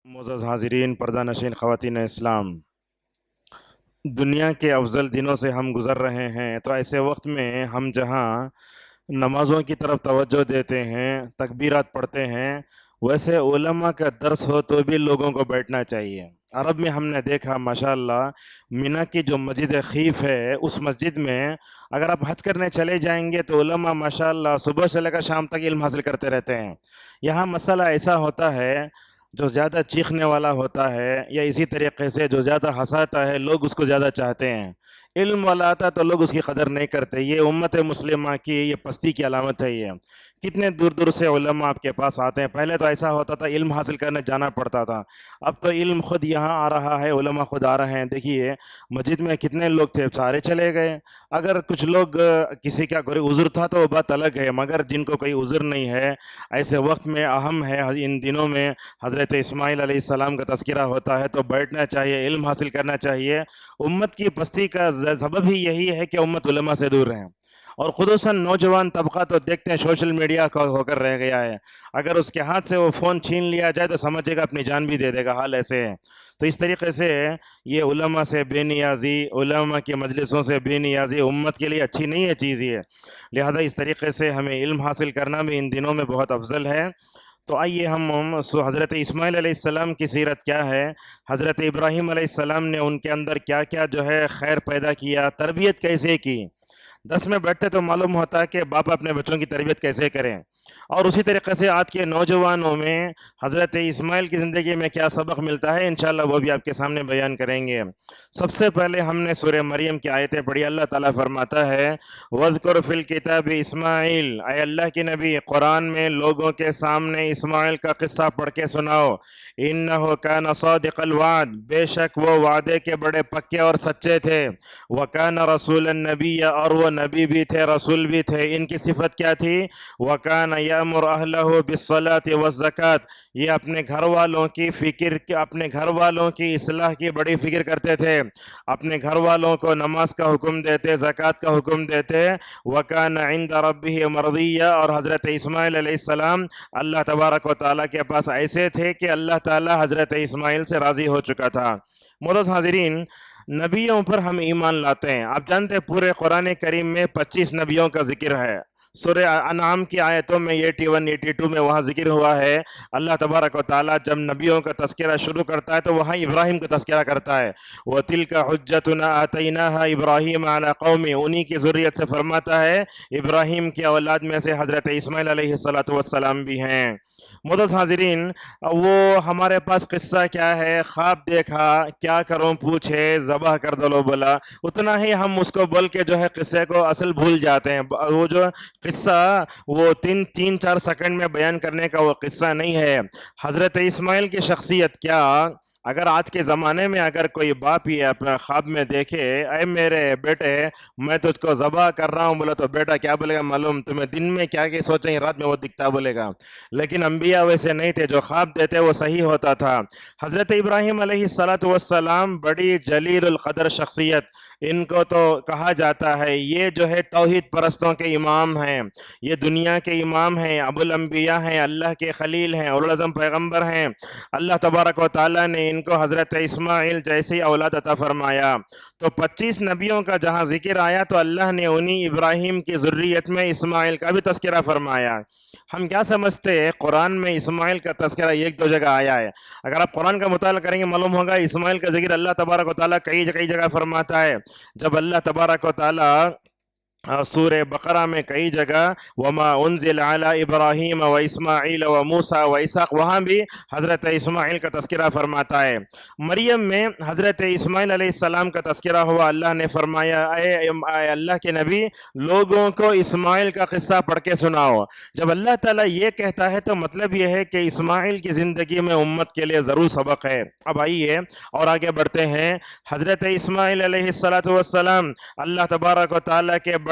معزز حاضرین، پردہ نشین خواتین اسلام، دنیا کے افضل دنوں سے ہم گزر رہے ہیں، تو ایسے وقت میں ہم جہاں نمازوں کی طرف توجہ دیتے ہیں، تکبیرات پڑھتے ہیں، ویسے علماء کا درس ہو تو بھی لوگوں کو بیٹھنا چاہیے۔ عرب میں ہم نے دیکھا ماشاءاللہ مینا کی جو مسجد خیف ہے، اس مسجد میں اگر آپ حج کرنے چلے جائیں گے تو علماء ماشاءاللہ صبح سے لے کر شام تک علم حاصل کرتے رہتے ہیں۔ یہاں مسئلہ ایسا ہوتا ہے، جو زیادہ چیخنے والا ہوتا ہے یا اسی طریقے سے جو زیادہ ہنساتا ہے، لوگ اس کو زیادہ چاہتے ہیں۔ علم والا آتا تو لوگ اس کی قدر نہیں کرتے۔ یہ امت مسلمہ کی یہ پستی کی علامت ہے۔ یہ کتنے دور دور سے علماء آپ کے پاس آتے ہیں۔ پہلے تو ایسا ہوتا تھا علم حاصل کرنے جانا پڑتا تھا، اب تو علم خود یہاں آ رہا ہے، علماء خود آ رہے ہیں۔ دیکھیے مسجد میں کتنے لوگ تھے، سارے چلے گئے۔ اگر کچھ لوگ کسی کا کوئی عذر تھا تو وہ بات الگ ہے، مگر جن کو کوئی عذر نہیں ہے، ایسے وقت میں اہم ہے، ان دنوں میں حضرت اسماعیل علیہ السلام کا تذکرہ ہوتا ہے تو بیٹھنا چاہیے، علم حاصل کرنا چاہیے۔ امت کی پستی کا سبب ہی یہی ہے کہ امت علماء سے دور ہیں، اور خصوصاً نوجوان طبقہ تو دیکھتے ہیں سوشل میڈیا کا ہو کر رہ گیا ہے۔ اگر اس کے ہاتھ سے وہ فون چھین لیا جائے تو سمجھے گا اپنی جان بھی دے دے گا، حال ایسے ہے۔ تو اس طریقے سے یہ علماء سے بے نیازی، علماء کی مجلسوں سے بے نیازی امت کے لیے اچھی نہیں ہے چیز یہ، لہذا اس طریقے سے ہمیں علم حاصل کرنا بھی ان دنوں میں بہت افضل ہے۔ تو آئیے ہم حضرت اسماعیل علیہ السلام کی سیرت کیا ہے، حضرت ابراہیم علیہ السلام نے ان کے اندر کیا کیا جو ہے خیر پیدا کیا، تربیت کیسے کی۔ دس میں بیٹھتے تو معلوم ہوتا ہے کہ باپ اپنے بچوں کی تربیت کیسے کریں، اور اسی طریقے سے آج کے نوجوانوں میں حضرت اسماعیل کی زندگی میں کیا سبق ملتا ہے، انشاءاللہ وہ بھی آپ کے سامنے بیان کریں گے۔ سب سے پہلے ہم نے سورہ مریم کی آیتیں پڑھی۔ اللہ تعالیٰ فرماتا ہے وَاذْكُرْ فِي الْكِتَابِ اسماعیل، اے اللہ کے نبی قرآن میں لوگوں کے سامنے اسماعیل کا قصہ پڑھ کے سناؤ۔ إِنَّهُ كَانَ صَادِقَ الْوَعْدِ، بے شک وہ وعدے کے بڑے پکے اور سچے تھے۔ وَكَانَ رَسُولًا نَبِيًّا، اور وہ نبی بھی تھے، رسول بھی تھے۔ ان کی صفت کیا تھی؟ وَكَانَ يَأْمُرُ أَهْلَهُ بِالصَّلَاةِ وَالزَّكَاةِ، یہ اپنے گھر والوں کی فکر، اپنے گھر والوں کی اصلاح کی بڑی فکر کرتے تھے، اپنے گھر والوں کو نماز کا حکم دیتے، زکوٰۃ کا حکم دیتے۔ وَكَانَ عِندَ رَبِّهِ مَرْضِيًّا، اور حضرت اسماعیل علیہ السلام اللہ تبارک و تعالیٰ کے پاس ایسے تھے کہ اللہ تعالیٰ حضرت اسماعیل سے راضی ہو چکا تھا۔ معزز حاضرین، نبیوں پر ہم ایمان لاتے ہیں۔ آپ جانتے ہیں پورے قرآن کریم میں 25 نبیوں کا ذکر ہے۔ سورہ انعام کی آیتوں میں 81 82 میں وہاں ذکر ہوا ہے۔ اللہ تبارک و تعالیٰ جب نبیوں کا تذکرہ شروع کرتا ہے تو وہاں ابراہیم کا تذکرہ کرتا ہے۔ وَتِلْكَ حُجَّتُنَا آتَيْنَاهَا إِبْرَاهِيمَ عَلَىٰ قَوْمِهِ، انہی کی ذریت سے فرماتا ہے ابراہیم کی اولاد میں سے حضرت اسماعیل علیہ السلام بھی ہیں۔ معزز حاضرین، وہ ہمارے پاس قصہ کیا ہے، خواب دیکھا، کیا کروں پوچھے، ذبح کر دو بولا، اتنا ہی ہم اس کو بول کے جو ہے قصے کو اصل بھول جاتے ہیں۔ وہ جو قصہ وہ تین چار سیکنڈ میں بیان کرنے کا وہ قصہ نہیں ہے۔ حضرت اسماعیل کی شخصیت کیا، اگر آج کے زمانے میں اگر کوئی باپ یہ اپنا خواب میں دیکھے اے میرے بیٹے میں تجھ کو ذبح کر رہا ہوں، بولا تو بیٹا کیا بولے گا معلوم؟ تمہیں دن میں کیا سوچیں رات میں وہ دکھتا بولے گا۔ لیکن انبیاء ویسے نہیں تھے، جو خواب دیتے وہ صحیح ہوتا تھا۔ حضرت ابراہیم علیہ السلام بڑی جلیل القدر شخصیت، ان کو تو کہا جاتا ہے یہ جو ہے توحید پرستوں کے امام ہیں، یہ دنیا کے امام ہیں، ابو الانبیاء ہیں، اللہ کے خلیل ہیں، اولوالعزم پیغمبر ہیں۔ اللہ تبارک و تعالیٰ نے ان کو حضرت اسماعیل جیسی اولاد عطا فرمایا۔ تو 25 نبیوں کا جہاں ذکر آیا تو اللہ نے انہی ابراہیم کی ذریت میں اسماعیل کا بھی تذکرہ فرمایا۔ ہم کیا سمجھتے ہیں قرآن میں اسماعیل کا تذکرہ ایک دو جگہ آیا ہے؟ اگر آپ قرآن کا مطالعہ کریں گے معلوم ہوگا اسماعیل کا ذکر اللہ تبارک و تعالیٰ کئی جگہ فرماتا ہے۔ جب اللہ تبارک و تعالیٰ سورہ بقرہ میں کئی جگہ وما انزل علی ابراہیم و اسماعیل و موسیٰ و اسحاق، وہاں بھی حضرت اسماعیل کا تذکرہ فرماتا ہے۔ مریم میں حضرت اسماعیل علیہ السلام کا تذکرہ ہوا، اللہ نے فرمایا اے اللہ کے نبی لوگوں کو اسماعیل کا قصہ پڑھ کے سناؤ۔ جب اللہ تعالیٰ یہ کہتا ہے تو مطلب یہ ہے کہ اسماعیل کی زندگی میں امت کے لیے ضرور سبق ہے۔ اب آئیے اور آگے بڑھتے ہیں۔ حضرت اسماعیل علیہ السلام اللہ تبارک و تعالیٰ کے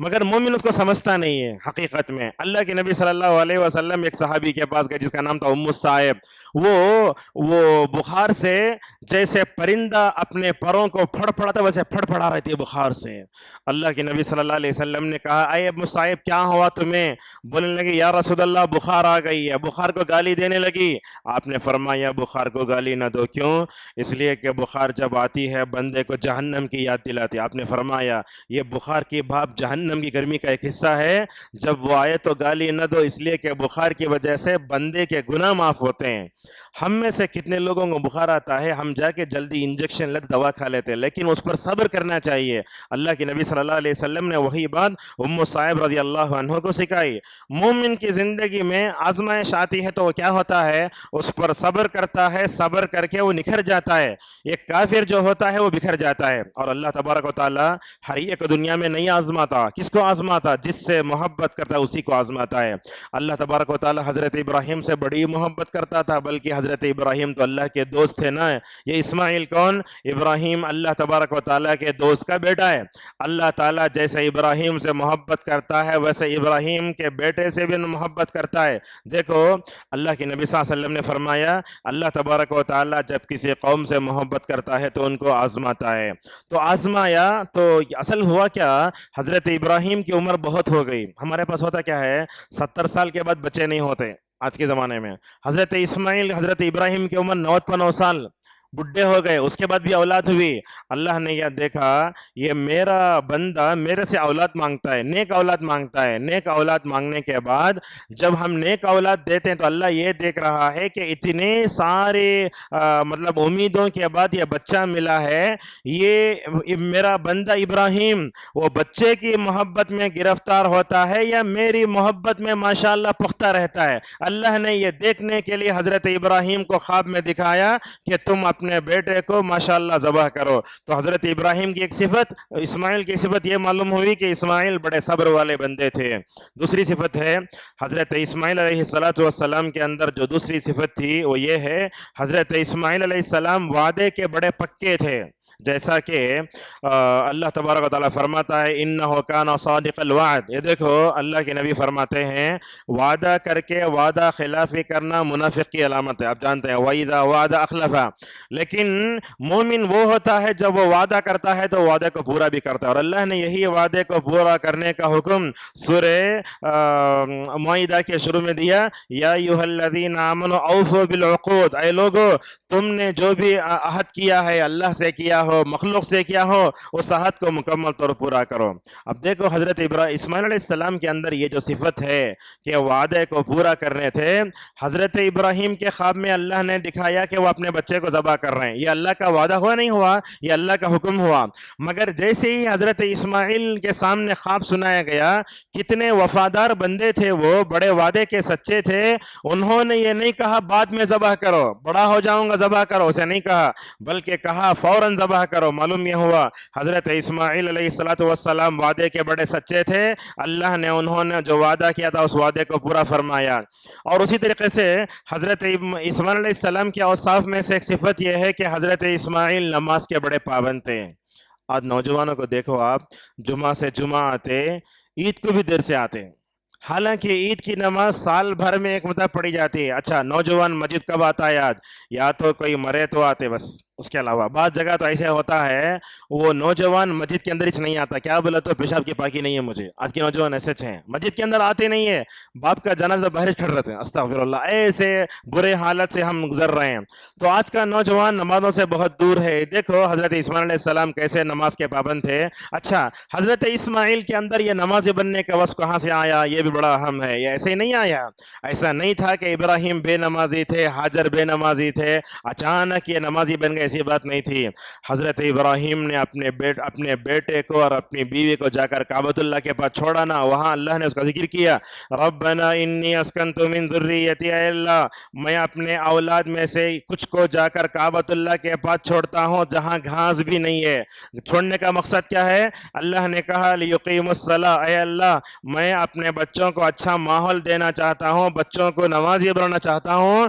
مگر مومن اس کو سمجھتا نہیں ہے حقیقت میں۔ اللہ کے نبی صلی اللہ علیہ وسلم ایک صحابی کے پاس گئے جس کا نام تھا ام الصائب، وہ بخار سے جیسے پرندہ اپنے پروں کو پھڑ پڑا تھا ویسے پھڑ پڑا رہی تھی بخار سے۔ اللہ کے نبی صلی اللہ علیہ وسلم نے کہا اے ام الصائب کیا ہوا تمہیں؟ بولنے لگی یا رسول اللہ بخار آ گئی ہے، بخار کو گالی دینے لگی۔ آپ نے فرمایا بخار کو گالی نہ دو، کیوں؟ اس لیے کہ بخار جب آتی ہے بندے کو جہنم کی یاد دلاتی ہے۔ آپ نے فرمایا یہ بخار کی بھاپ جہنم کی گرمی کا ایک حصہ ہے، جب وہ آئے تو گالی نہ دو، اس لیے کہ بخار کی وجہ سے بندے کے گناہ معاف ہوتے ہیں۔ ہم میں سے کتنے لوگوں کو بخار آتا ہے ہم جا کے جلدی انجیکشن لگ دوا کھا لیتے ہیں، لیکن اس پر صبر کرنا چاہیے۔ اللہ کے نبی صلی اللہ علیہ وسلم نے وہی بات ام صائب رضی اللہ عنہ کو سکھائی۔ مومن کی زندگی میں آزمائش آتی ہے تو وہ کیا ہوتا ہے؟ اس پر صبر کرتا ہے، صبر کر کے وہ نکھر جاتا ہے۔ ایک کافر جو ہوتا ہے وہ بکھر جاتا ہے، اور اللہ تبارک و تعالی ہر ایک دنیا میں نہیں آزماتا۔ کس کو آزماتا؟ جس سے محبت کرتا ہے اسی کو آزماتا ہے۔ اللہ تبارک و تعالی حضرت ابراہیم سے بڑی محبت کرتا تھا، بلکہ حضرت ابراہیم تو اللہ کے دوست تھے نا۔ یہ اسماعیل کون؟ ابراہیم اللہ تبارک و تعالیٰ کے دوست کا بیٹا ہے۔ اللہ تعالیٰ جیسے ابراہیم سے محبت کرتا ہے ویسے ابراہیم کے بیٹے سے بھی محبت کرتا ہے۔ دیکھو اللہ کے نبی صلی اللہ علیہ وسلم نے فرمایا اللہ تبارک و تعالیٰ جب کسی قوم سے محبت کرتا ہے تو ان کو آزماتا ہے۔ تو آزمایا تو اصل ہوا کیا؟ حضرت ابراہیم کی عمر بہت ہو گئی۔ ہمارے پاس ہوتا کیا ہے 70 سال کے بعد بچے نہیں ہوتے آج کے زمانے میں۔ حضرت اسماعیل حضرت ابراہیم کی عمر 9 سال، بڈھے ہو گئے، اس کے بعد بھی اولاد ہوئی۔ اللہ نے یہ دیکھا یہ میرا بندہ میرے سے اولاد مانگتا ہے، نیک اولاد مانگتا ہے۔ نیک اولاد مانگنے کے بعد جب ہم نیک اولاد دیتے ہیں تو اللہ یہ دیکھ رہا ہے کہ اتنے سارے مطلب امیدوں کے بعد یہ بچہ ملا ہے، یہ میرا بندہ ابراہیم وہ بچے کی محبت میں گرفتار ہوتا ہے یا میری محبت میں ماشاءاللہ پختہ رہتا ہے۔ اللہ نے یہ دیکھنے کے لیے حضرت ابراہیم کو خواب میں دکھایا کہ تم اپنے بیٹے کو ماشاءاللہ ذبح کرو۔ تو حضرت ابراہیم کی ایک صفت، اسماعیل کی صفت یہ معلوم ہوئی کہ اسماعیل بڑے صبر والے بندے تھے۔ دوسری صفت ہے حضرت اسماعیل علیہ السلام کے اندر جو دوسری صفت تھی وہ یہ ہے حضرت اسماعیل علیہ السلام وعدے کے بڑے پکے تھے، جیسا کہ اللہ تبارک و تعالیٰ فرماتا ہے انہ کان صادق الوعد۔ یہ دیکھو اللہ کے نبی فرماتے ہیں وعدہ کر کے وعدہ خلافی کرنا منافق کی علامت ہے، آپ جانتے ہیں وَإِذَا وَعَدَ أَخْلَفَ۔ لیکن مومن وہ ہوتا ہے جب وہ وعدہ کرتا ہے تو وعدے کو پورا بھی کرتا ہے، اور اللہ نے یہی وعدے کو پورا کرنے کا حکم سورہ مائدہ کے شروع میں دیا یا ایھا الذین آمنوا اوفوا بالعقود۔ اے لوگو تم نے جو بھی عہد کیا ہے اللہ سے کیا ہو مخلوق سے کیا ہو اس عہد کو مکمل طور پورا کرو۔ اب دیکھو حضرت اسماعیل علیہ السلام کے اندر یہ جو صفت ہے کہ وعدے کو پورا کرنے تھے، حضرت ابراہیم کے خواب میں اللہ نے دکھایا کہ وہ اپنے بچے کو ذبح کر رہے ہیں، یہ اللہ کا وعدہ ہوا نہیں ہوا، یہ اللہ کا حکم ہوا۔ مگر جیسے ہی حضرت اسماعیل کے سامنے خواب سنایا گیا، کتنے وفادار بندے تھے، وہ بڑے وعدے کے سچے تھے، انہوں نے یہ نہیں کہا بعد میں ذبح کرو، بڑا ہو جاؤں گا ذبح کرو، اسے نہیں کہا، بلکہ کہا فوراً ذبح کرو۔ معلوم یہ ہوا حضرت اسماعیل علیہ السلام وعدے کے بڑے سچے تھے، اللہ نے انہوں نے جو وعدہ کیا تھا اس وعدے کو پورا فرمایا۔ اور اسی طریقے سے حضرت اسماعیل علیہ السلام کے اوصاف میں سے ایک صفت یہ ہے کہ حضرت اسماعیل نماز کے بڑے پابند تھے۔ آج نوجوانوں کو دیکھو آپ، جمعہ سے جمعہ آتے، عید کو بھی دیر سے آتے، حالانکہ عید کی نماز سال بھر میں ایک مرتبہ پڑھی جاتی ہے۔ اچھا نوجوان مسجد کب آتا ہے؟ آج یا تو کوئی مرے تو آتے، بس اس کے علاوہ بعض جگہ تو ایسے ہوتا ہے وہ نوجوان مسجد کے اندر ہی نہیں آتا، کیا بولا تو پیشاب کی پاکی نہیں ہے مجھے۔ آج کے نوجوان ایسے ہیں مسجد کے اندر آتے نہیں ہے، باپ کا جنازہ باہر کھڑ رہتے ہیں، استغفر اللہ، ایسے برے حالت سے ہم گزر رہے ہیں۔ تو آج کا نوجوان نمازوں سے بہت دور ہے۔ دیکھو حضرت اسماعیل علیہ السلام کیسے نماز کے پابند تھے۔ اچھا حضرت اسماعیل کے اندر یہ نمازی بننے کا وصف کہاں سے آیا؟ یہ بھی بڑا اہم ہے۔ یہ ایسے ہی نہیں آیا، ایسا نہیں تھا کہ ابراہیم بے نمازی تھے، ہاجر بے نمازی تھے، اچانک یہ نمازی بن گئے، ایسی بات نہیں تھی۔ حضرت ابراہیم نے اپنے بیٹے کو اور اپنی بیوی کو جا کر کعبۃ اللہ کے پاس چھوڑا نا، وہاں اللہ نے اس کا ذکر کیا، ربنا انی اسکنت من ذریتی، اے اللہ میں اپنے اولاد میں سے کچھ کو جا کر کعبۃ اللہ کے پاس چھوڑتا ہوں جہاں گھاس بھی نہیں ہے۔ چھوڑنے کا مقصد کیا ہے؟ اللہ نے کہا لیقیموا الصلاۃ، اے اللہ میں اپنے بچوں کو اچھا ماحول دینا چاہتا ہوں، بچوں کو نمازی بنانا چاہتا ہوں،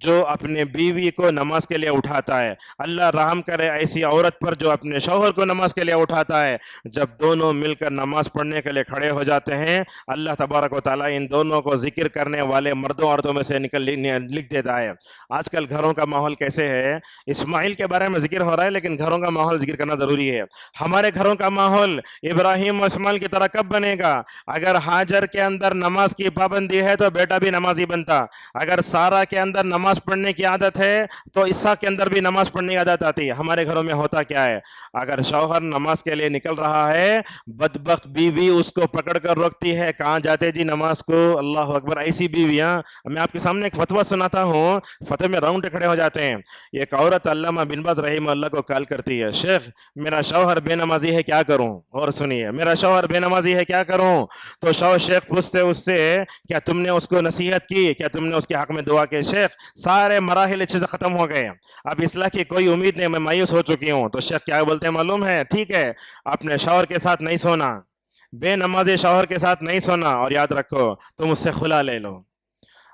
جو اپنے بیوی کو نماز کے لیے اٹھاتا ہے، اللہ رحم کرے ایسی عورت پر جو اپنے شوہر کو نماز کے لیے اٹھاتا ہے۔ جب دونوں مل کر نماز پڑھنے کے لیے کھڑے ہو جاتے ہیں، اللہ تبارک و تعالیٰ ان دونوں کو ذکر کرنے والے مردوں عورتوں میں سے لکھ دیتا ہے۔ آج کل گھروں کا ماحول کیسے ہے؟ اسماعیل کے بارے میں ذکر ہو رہا ہے لیکن گھروں کا ماحول ذکر کرنا ضروری ہے۔ ہمارے گھروں کا ماحول ابراہیم و اسماعیل کی طرح کب بنے گا؟ اگر ہاجر کے اندر نماز کی پابندی ہے تو بیٹا بھی نمازی بنتا، اگر سارا کے اندر نماز پڑھنے کی عادت ہے تو اسحاق کے اندر بھی نماز پڑھنے کی عادت آتی ہے۔ ہمارے گھروں میں ہوتا کیا ہے؟ اگر شوہر نماز کے لیے نکل رہا ہے، بدبخت بیوی اس کو پکڑ کر روکتی ہے، کہاں جاتے جی نماز کو؟ اللہ اکبر! ایسی بیویاں، میں آپ کے سامنے ایک فتویٰ سناتا ہوں، فتوے میں راؤنڈ کھڑے ہو جاتے ہیں۔ ایک عورت علامہ بن باز رحمہ اللہ کو کال کرتی ہے، شیخ میرا شوہر بے نمازی ہے کیا کروں؟ اور سنیے، میرا شوہر بے نمازی ہے کیا کروں؟ تو شیخ پوچھتے اس سے، کیا تم نے اس کو نصیحت کی؟ کیا تم نے اس کے حق میں دعا کی؟ شیخ سارے مراحل اچھے سے ختم ہو گئے، اب اصلاح کی کوئی امید نہیں، میں مایوس ہو چکی ہوں۔ تو شیخ کیا بولتے ہیں معلوم ہے؟ ٹھیک ہے، اپنے شوہر کے ساتھ نہیں سونا، بے نمازی شوہر کے ساتھ نہیں سونا، اور یاد رکھو تم اس سے خلا لے لو۔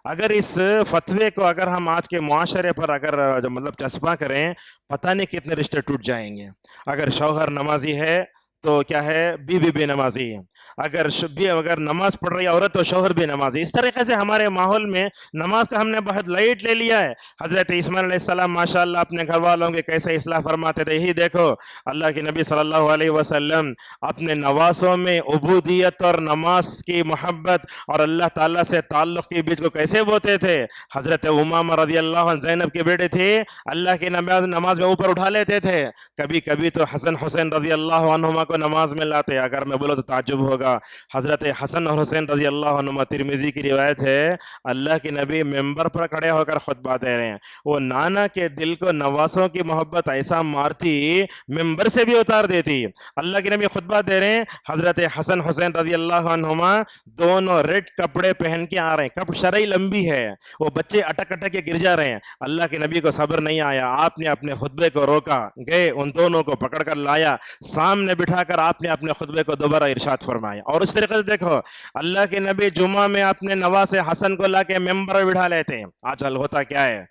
اگر اس فتوے کو اگر ہم آج کے معاشرے پر اگر مطلب چسپاں کریں، پتہ نہیں کتنے رشتے ٹوٹ جائیں گے۔ اگر شوہر نمازی ہے تو کیا ہے؟ بیوی بے نمازی ہے، اگر نماز پڑھ رہی عورت تو شوہر بے نمازی۔ اس طریقے سے ہمارے ماحول میں نماز کا ہم نے بہت لائٹ لے لیا ہے۔ حضرت اسماعیل علیہ السلام ماشاءاللہ اپنے گھر والوں کے کیسے اصلاح فرماتے تھے، یہی دیکھو اللہ کے نبی صلی اللہ علیہ وسلم اپنے نواسوں میں عبودیت اور نماز کی محبت اور اللہ تعالیٰ سے تعلق کے بیچ کو کیسے بوتے تھے۔ حضرت امامہ رضی اللہ عنہ زینب کے بیٹے تھے، اللہ کی نماز میں اوپر اٹھا لیتے تھے، کبھی کبھی تو حسن حسین رضی اللہ عنہما کو نماز میں لاتے۔ اگر میں بولوں تو تعجب ہوگا، حضرت حسن اور حسین رضی اللہ عنہما، ترمذی کی روایت ہے، اللہ کے نبی ممبر پر کھڑے ہو کر خطبہ دے رہے ہیں، وہ نانا کے دل کو نواسوں کی محبت ایسا مارتی ممبر سے بھی اتار دیتی۔ اللہ کے نبی خطبہ دے رہے ہیں، حضرت حسن حسین رضی اللہ عنہما دونوں ریڈ کپڑے پہن کے آ رہے ہیں، شرعی لمبی ہے، وہ بچے اٹک اٹک کے گر جا رہے ہیں۔ اللہ کے نبی کو صبر نہیں آیا، آپ نے اپنے خطبے کو روکا، گئے ان دونوں کو پکڑ کر لایا، سامنے بٹھا کر آپ نے اپنے خطبے کو دوبارہ ارشاد فرمایا۔ اور اس طریقے سے دیکھو اللہ کے نبی جمعہ میں اپنے نواز حسن کو لا کے ممبر پر بٹھا لیتے ہیں۔ آج کل ہوتا کیا ہے؟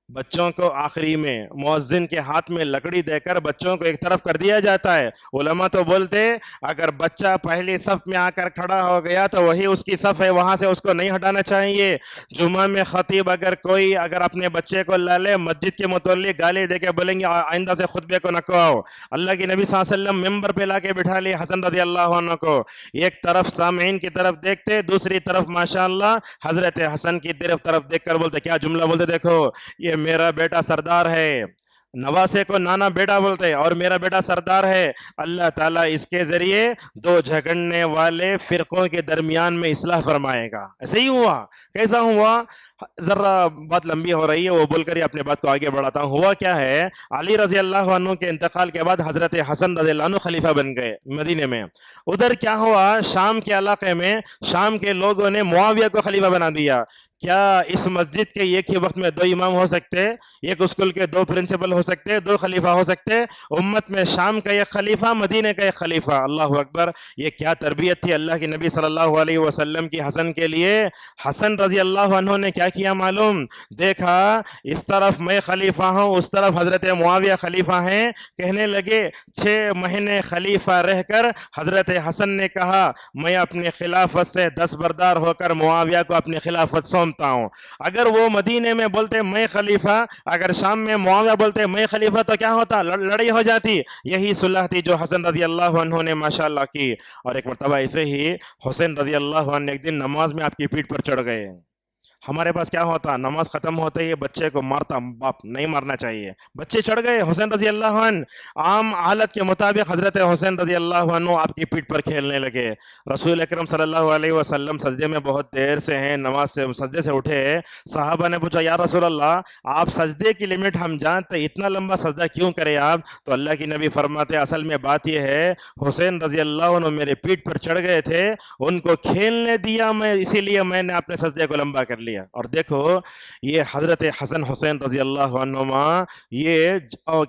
بچوں کو آخری میں مؤذن کے ہاتھ میں لکڑی دے کر بچوں کو ایک طرف کر دیا جاتا ہے۔ علماء تو بولتے اگر بچہ پہلی صف میں آ کر کھڑا ہو گیا تو وہی اس کی صف ہے، وہاں سے اس کو نہیں ہٹانا چاہیے۔ جمعہ میں خطیب کوئی اگر اپنے بچے کو لا لے، مسجد کے متعلق گالی دے کے بولیں گے آئندہ سے خطبے کو نہ کہو۔ اللہ کے نبی صلی اللہ علیہ وسلم ممبر پہ لا کے بٹھا لیے حسن رضی اللہ عنہ کو، ایک طرف سامعین کی طرف دیکھتے، دوسری طرف ماشاءاللہ حضرت حسن کی طرف دیکھ کر بولتے، کیا جملہ بولتے؟ دیکھو یہ میرا بیٹا سردار ہے، نواسے کو نانا بیٹا بولتے، اور میرا بیٹا سردار ہے، اللہ تعالیٰ اس کے ذریعے دو جھگڑنے والے فرقوں کے درمیان میں اصلاح فرمائے گا۔ ایسے ہی ہوا۔ کیسا ہوا؟ ذرا بات لمبی ہو رہی ہے، وہ بول کر ہی اپنے بات کو آگے بڑھاتا ہوں۔ ہوا کیا ہے؟ علی رضی اللہ عنہ کے انتقال کے بعد حضرت حسن رضی اللہ عنہ خلیفہ بن گئے مدینے میں۔ ادھر کیا ہوا؟ شام کے علاقے میں شام کے لوگوں نے معاویہ کو خلیفہ بنا دیا۔ کیا اس مسجد کے ایک ہی وقت میں دو امام ہو سکتے؟ ایک اسکول کے دو پرنسپل ہو سکتے؟ دو خلیفہ ہو سکتے؟ امت میں شام کا ایک خلیفہ، مدینے کا ایک خلیفہ۔ اللہ اکبر! یہ کیا تربیت تھی اللہ کے نبی صلی اللہ علیہ وسلم کی حسن کے لیے۔ حسن رضی اللہ عنہ نے کیا کیا معلوم؟ دیکھا اس طرف میں خلیفہ ہوں، اس طرف حضرت معاویہ خلیفہ ہیں، کہنے لگے 6 مہینے خلیفہ رہ کر حضرت حسن نے کہا میں اپنی خلافت سے دستبردار ہو کر معاویہ کو اپنی خلافت سونپتا ہوں۔ اگر وہ مدینے میں بولتے میں خلیفہ، اگر شام میں معاویہ بولتے میں خلیفہ، تو کیا ہوتا؟ لڑائی ہو جاتی۔ یہی صلح تھی جو حسن رضی اللہ عنہ نے ماشاءاللہ کی۔ اور ایک مرتبہ ایسے ہی حسین رضی اللہ عنہ ایک دن نماز میں آپ کی پیٹھ پر چڑھ گئے۔ ہمارے پاس کیا ہوتا؟ نماز ختم ہوتے ہی بچے کو مارتا، باپ نہیں مارنا چاہیے، بچے چڑھ گئے۔ حسین رضی اللہ عنہ عام حالت کے مطابق حضرت حسین رضی اللہ عنہ آپ کی پیٹھ پر کھیلنے لگے۔ رسول اکرم صلی اللہ علیہ وسلم سجدے میں بہت دیر سے ہیں، نماز سے سجدے سے اٹھے، صحابہ نے پوچھا یا رسول اللہ آپ سجدے کی لمٹ ہم جانتے، اتنا لمبا سجدہ کیوں کرے آپ؟ تو اللہ کی نبی فرماتے اصل میں بات یہ ہے حسین رضی اللہ عنہ میرے پیٹھ پر چڑھ گئے تھے، ان کو کھیلنے دیا میں، اسی لیے میں نے اپنے سجدے کو لمبا کر لیا۔ لیا. اور دیکھو یہ حضرت حسن حسین رضی اللہ عنہما یہ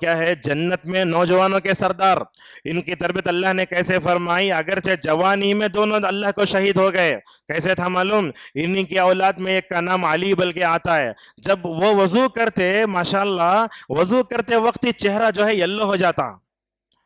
کیا ہے جنت میں نوجوانوں کے سردار. ان کی تربیت اللہ نے کیسے فرمائی؟ اگرچہ جوانی میں دونوں اللہ کو شہید ہو گئے. کیسے تھا معلوم؟ انہی کی اولاد میں ایک کا نام علی بلکہ آتا ہے. جب وہ وضو کرتے ماشاءاللہ وضو کرتے وقت ہی چہرہ جو ہے یلو ہو جاتا.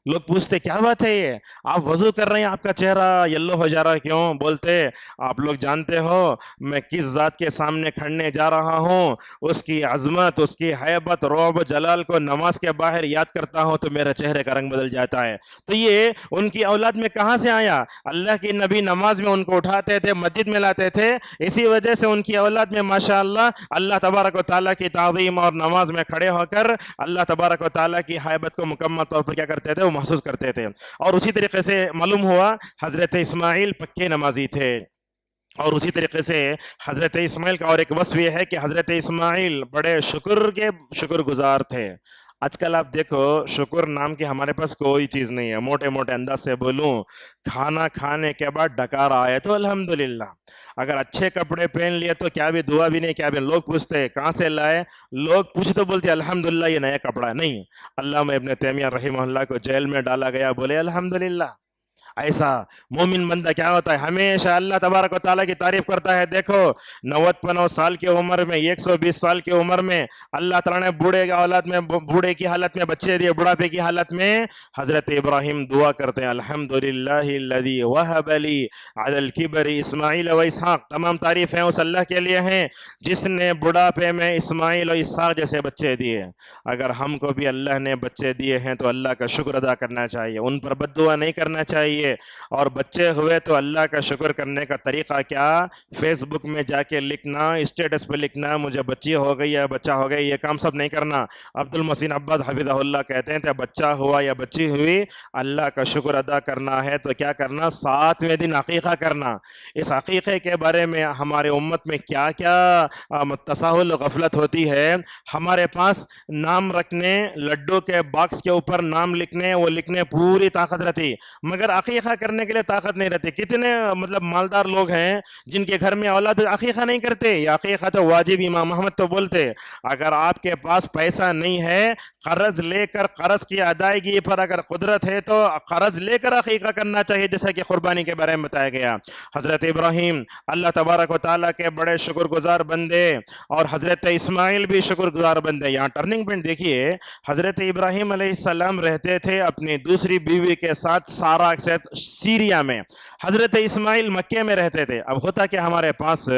لوگ پوچھتے کیا بات ہے یہ، آپ وضو کر رہے ہیں آپ کا چہرہ یلو ہو جا رہا ہے کیوں؟ بولتے آپ لوگ جانتے ہو میں کس ذات کے سامنے کھڑنے جا رہا ہوں، اس کی عظمت، اس کی حیبت، رعب و جلال کو نماز کے باہر یاد کرتا ہوں تو میرے چہرے کا رنگ بدل جاتا ہے. تو یہ ان کی اولاد میں کہاں سے آیا؟ اللہ کے نبی نماز میں ان کو اٹھاتے تھے، مسجد میں لاتے تھے، اسی وجہ سے ان کی اولاد میں ماشاءاللہ اللہ تبارک و تعالیٰ کی تعظیم اور نماز میں کھڑے ہو کر اللہ تبارک و تعالیٰ کی حیبت کو مکمل طور پر کیا کرتے تھے؟ محسوس کرتے تھے. اور اسی طریقے سے معلوم ہوا حضرت اسماعیل پکے نمازی تھے. اور اسی طریقے سے حضرت اسماعیل کا اور ایک وصف یہ ہے کہ حضرت اسماعیل بڑے شکر گزار تھے. آج کل آپ دیکھو شکر نام کی ہمارے پاس کوئی چیز نہیں ہے. موٹے موٹے انداز سے بولوں، کھانا کھانے کے بعد ڈکار آئے تو الحمدللہ، اگر اچھے کپڑے پہن لیے تو کیا بھی دعا بھی نہیں، کیا بھی. لوگ پوچھتے کہاں سے لائے، لوگ پوچھتے تو بولتے الحمدللہ یہ نیا کپڑا نہیں. علامہ ابن تیمیہ رحمہ اللہ کو جیل میں ڈالا گیا، بولے الحمدللہ. ایسا مومن بندہ کیا ہوتا ہے؟ ہمیشہ اللہ تبارک و تعالیٰ کی تعریف کرتا ہے. دیکھو 90 سال کی عمر میں، 120 سال کی عمر میں اللہ تعالیٰ نے بوڑھے کی حالت میں بچے دیے، بڑھاپے کی حالت میں. حضرت ابراہیم دعا کرتے ہیں الحمدللہ الذی وہب لی علی الکبر اسماعیل و اسحاق. تمام تعریفیں اس اللہ کے لیے ہیں جس نے بڑھاپے میں اسماعیل اور اسحاق جیسے بچے دیے. اگر ہم کو بھی اللہ نے بچے دیے ہیں تو اللہ کا شکر ادا کرنا چاہیے، ان پر بد دعا نہیں کرنا چاہیے. اور بچے ہوئے تو اللہ کا شکر کرنے کا طریقہ کیا؟ فیس بک میں جا کے لکھنا، اسٹیٹس پہ لکھنا مجھے بچی ہو گئی یا بچہ ہو گیا، یہ کام سب نہیں کرنا. عبد المحسن عباد حفظہ اللہ کہتے ہیں بچہ ہوا یا بچی ہوئی اللہ کا شکر ادا کرنا ہے تو کیا کرنا؟ 7ویں دن عقیقہ کرنا. اس عقیقے کے بارے میں ہمارے امت میں کیا کیا تساہل غفلت ہوتی ہے. ہمارے پاس نام رکھنے، لڈو کے باکس کے اوپر نام لکھنے، وہ لکھنے پوری طاقت رہتی، مگر عقیقہ کرنے کے لیے طاقت نہیں رہتی. کتنے مالدار لوگ ہیں جن کے گھر میں اولاد عقیقہ نہیں کرتے. یہ عقیقہ تو واجب، امام محمد تو بولتے اگر آپ کے پاس پیسہ نہیں ہے، قرض لے کر قرض کی ادائیگی پر اگر قدرت ہے تو قرض لے کر عقیقہ کرنا چاہیے، جیسا کہ قربانی کے بارے میں بتایا گیا. حضرت ابراہیم اللہ تبارک و تعالیٰ کے بڑے شکر گزار بندے، اور حضرت اسماعیل بھی شکر گزار بندے. یہاں ٹرننگ پوائنٹ دیکھیے، حضرت ابراہیم علیہ السلام رہتے تھے اپنی دوسری بیوی کے ساتھ سارا سیریا میں، حضرت اسماعیل مکے میں رہتے تھے. اب ہوتا کہ ہمارے پاس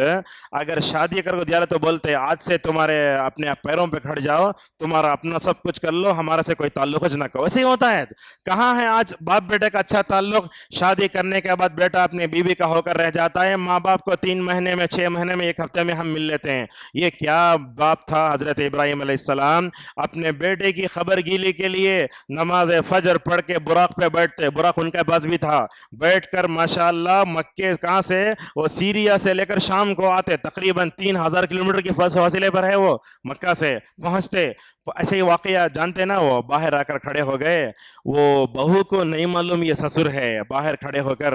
اگر شادی کر کو دیا تو بولتے آج سے تمہارے اپنے پیروں پہ کھڑ جاؤ، تمہارا اپنا سب کچھ کر لو، ہمارا سے کوئی تعلق نہ کرو. ایسے ہی ہوتا ہے. کہاں ہے آج باپ بیٹے کا اچھا تعلق؟ شادی کرنے کے بعد بیٹا اپنی بیوی کا ہو کر رہ جاتا ہے، ماں باپ کو 3 مہینے میں، 6 مہینے میں، 1 ہفتے میں ہم مل لیتے ہیں. یہ کیا باپ تھا حضرت ابراہیم علیہ السلام؟ اپنے بیٹے کی خبر گیلی کے لیے نماز فجر پڑھ کے براق پہ بیٹھتے، براق ان کے پاس بھی تھا، بیٹھ کر ماشاءاللہ مکے کہاں سے وہ سیریا سے لے کر شام کو آتے، تقریباً 3000 کلومیٹر کی فاصلے پر ہے وہ مکہ سے پہنچتے. ایسے ہی واقعہ جانتے نا، وہ باہر آ کر کھڑے ہو گئے، وہ بہو کو نہیں معلوم یہ سسر ہے، باہر کھڑے ہو کر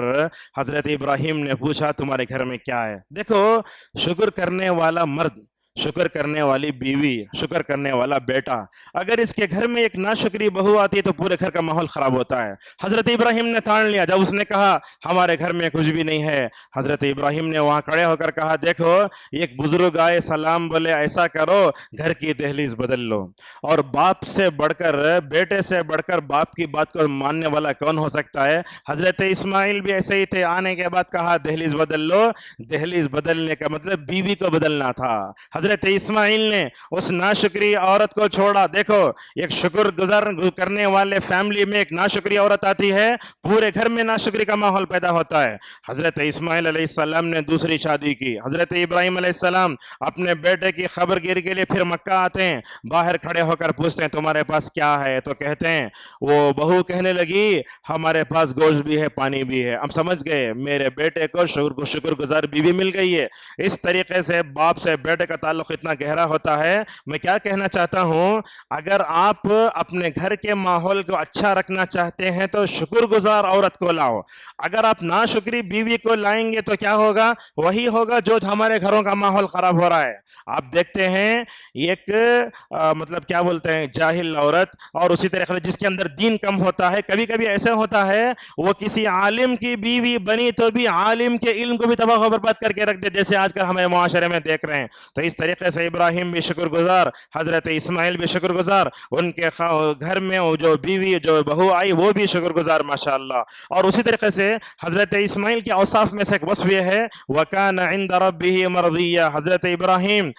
حضرت ابراہیم نے پوچھا تمہارے گھر میں کیا ہے؟ دیکھو شکر کرنے والا مرد، شکر کرنے والی بیوی، شکر کرنے والا بیٹا، اگر اس کے گھر میں ایک ناشکری بہو آتی ہے تو پورے گھر کا ماحول خراب ہوتا ہے. حضرت ابراہیم نے تان لیا. جب اس نے کہا ہمارے گھر میں کچھ بھی نہیں ہے، حضرت ابراہیم نے وہاں کھڑے ہو کر کہا دیکھو ایک بزرگ آئے، سلام بولے ایسا کرو گھر کی دہلیز بدل لو. اور باپ سے بڑھ کر، بیٹے سے بڑھ کر باپ کی بات کو ماننے والا کون ہو سکتا ہے؟ حضرت اسماعیل بھی ایسے ہی تھے، آنے کے بعد کہا دہلیز بدل لو. دہلیز بدلنے کا مطلب بیوی کو بدلنا تھا. حضرت اسماعیل نے اس ناشکری عورت کو چھوڑا. دیکھو ایک شکر گزار کرنے والے فیملی میں ایک ناشکری عورت آتی ہے، پورے گھر میں ناشکری کا ماحول پیدا ہوتا ہے. حضرت اسماعیل علیہ السلام نے دوسری شادی کی. حضرت ابراہیم علیہ السلام اپنے بیٹے کی خبر گیری کے لیے پھر مکہ آتے ہیں، باہر کھڑے ہو کر پوچھتے ہیں تمہارے پاس کیا ہے؟ تو کہتے ہیں، وہ بہو کہنے لگی ہمارے پاس گوشت بھی ہے، پانی بھی ہے. ہم سمجھ گئے میرے بیٹے کو شکر گزار بیوی مل گئی ہے. اس طریقے سے باپ سے بیٹے کا تعلق اتنا گہرا ہوتا ہے۔ میں کیا کہنا چاہتا ہوں، اگر آپ اپنے گھر کے ماحول کو اچھا رکھنا چاہتے ہیں تو شکر گزار عورت کو لاؤ۔ اگر آپ ناشکری بیوی کو لائیں گے تو کیا ہوگا؟ وہی ہوگا جو ہمارے گھروں کا ماحول خراب ہو رہا ہے۔ آپ دیکھتے ہیں ایک مطلب کیا بولتے ہیں، جاہل عورت، اور اسی طریقے سے جس کے اندر دین کم ہوتا ہے، کبھی کبھی ایسا ہوتا ہے وہ کسی عالم کی بیوی بنی تو بھی عالم کے علم کو بھی تباہ و برباد کر کے رکھ دے، جیسے آج کل ہمارے معاشرے میں دیکھ رہے ہیں۔ تو اس طریقے سے ابراہیم بھی شکر گزار، حضرت اسماعیل بھی شکر گزار، ان کے گھر میں جو بیوی جو بہو آئی وہ بھی شکر گزار ماشاءاللہ۔ اور اسی طریقے سے حضرت اسماعیل کے اوصاف میں سے ایک وصف یہ ہے، وَكَانَ عِنْدَ رَبِّهِ مَرْضِيًّا، حضرت ابراہیم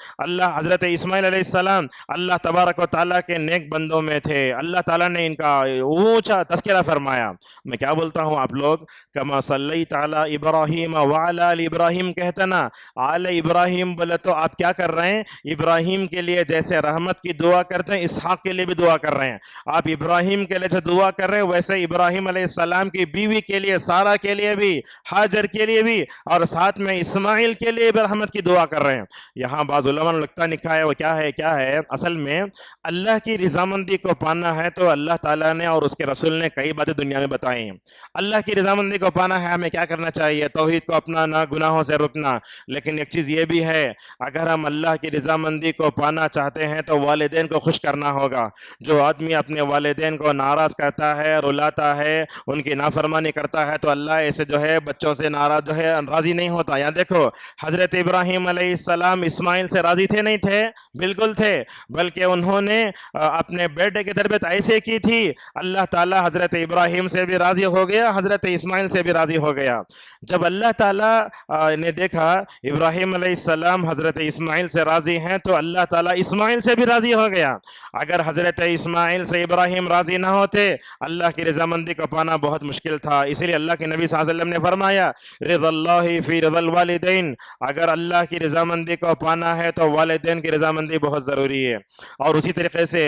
حضرت اسماعیل علیہ السلام اللہ تبارک و تعالیٰ کے نیک بندوں میں تھے، اللہ تعالیٰ نے ان کا اونچا تذکرہ فرمایا۔ میں کیا بولتا ہوں، آپ لوگ کما صلیت علی ابراہیم وعلی آل ابراہیم کہتے نا، آل ابراہیم بولے تو آپ کیا کر رہے ہیں؟ ابراہیم کے لیے جیسے رحمت کی دعا کرتے ہیں، اسحاق کے لیے بھی دعا کر رہے ہیں۔ آپ ابراہیم کے لیے جو دعا کر رہے ہیں ویسے ابراہیم علیہ السلام کی بیوی کے لیے، سارہ کے لیے بھی، ہاجر کے لیے بھی، اور ساتھ میں اسماعیل کے لیے بھی رحمت کی دعا کر رہے ہیں۔ یہاں بعض علماء نے لکھتا لکھا ہے وہ کیا ہے اصل میں اللہ کی رضامندی کو پانا ہے تو اللہ تعالیٰ نے اور اس کے رسول نے کئی باتیں دنیا میں بتائی ہیں۔ اللہ کی رضامندی کو پانا ہے، ہمیں کیا کرنا چاہیے؟ توحید کو اپنانا، گناہوں سے رکنا۔ لیکن ایک چیز یہ بھی ہے، اگر ہم اللہ کی رضامندی کو پانا چاہتے ہیں تو والدین کو خوش کرنا ہوگا۔ جو آدمی اپنے والدین کو ناراض کرتا ہے، رلاتا ہے، ان کی نافرمانی کرتا ہے، تو اللہ ایسے جو ہے بچوں سے ناراض جو ہے راضی نہیں ہوتا۔ یہاں دیکھو حضرت ابراہیم علیہ السلام اسماعیل سے راضی تھے نہیں تھے؟ بالکل تھے، بلکہ انہوں نے اپنے بیٹے کی تربیت ایسے کی تھی، اللہ تعالیٰ حضرت ابراہیم سے بھی راضی ہو گیا، حضرت اسماعیل سے بھی راضی ہو گیا۔ جب اللہ تعالیٰ نے دیکھا ابراہیم علیہ السلام حضرت اسماعیل سے راضی ہیں تو اللہ تعالیٰ اسماعیل سے بھی راضی ہو گیا۔ اگر حضرت اسماعیل سے ابراہیم راضی نہ ہوتے، اللہ کی رضامندی کو پانا بہت مشکل تھا۔ اسی لیے اللہ کے نبی صلی اللہ علیہ وسلم نے فرمایا، رضا اللہ فی رضا الوالدین، اگر اللہ کی رضامندی کو پانا ہے تو والدین کی رضامندی بہت ضروری ہے۔ اور اسی طریقے سے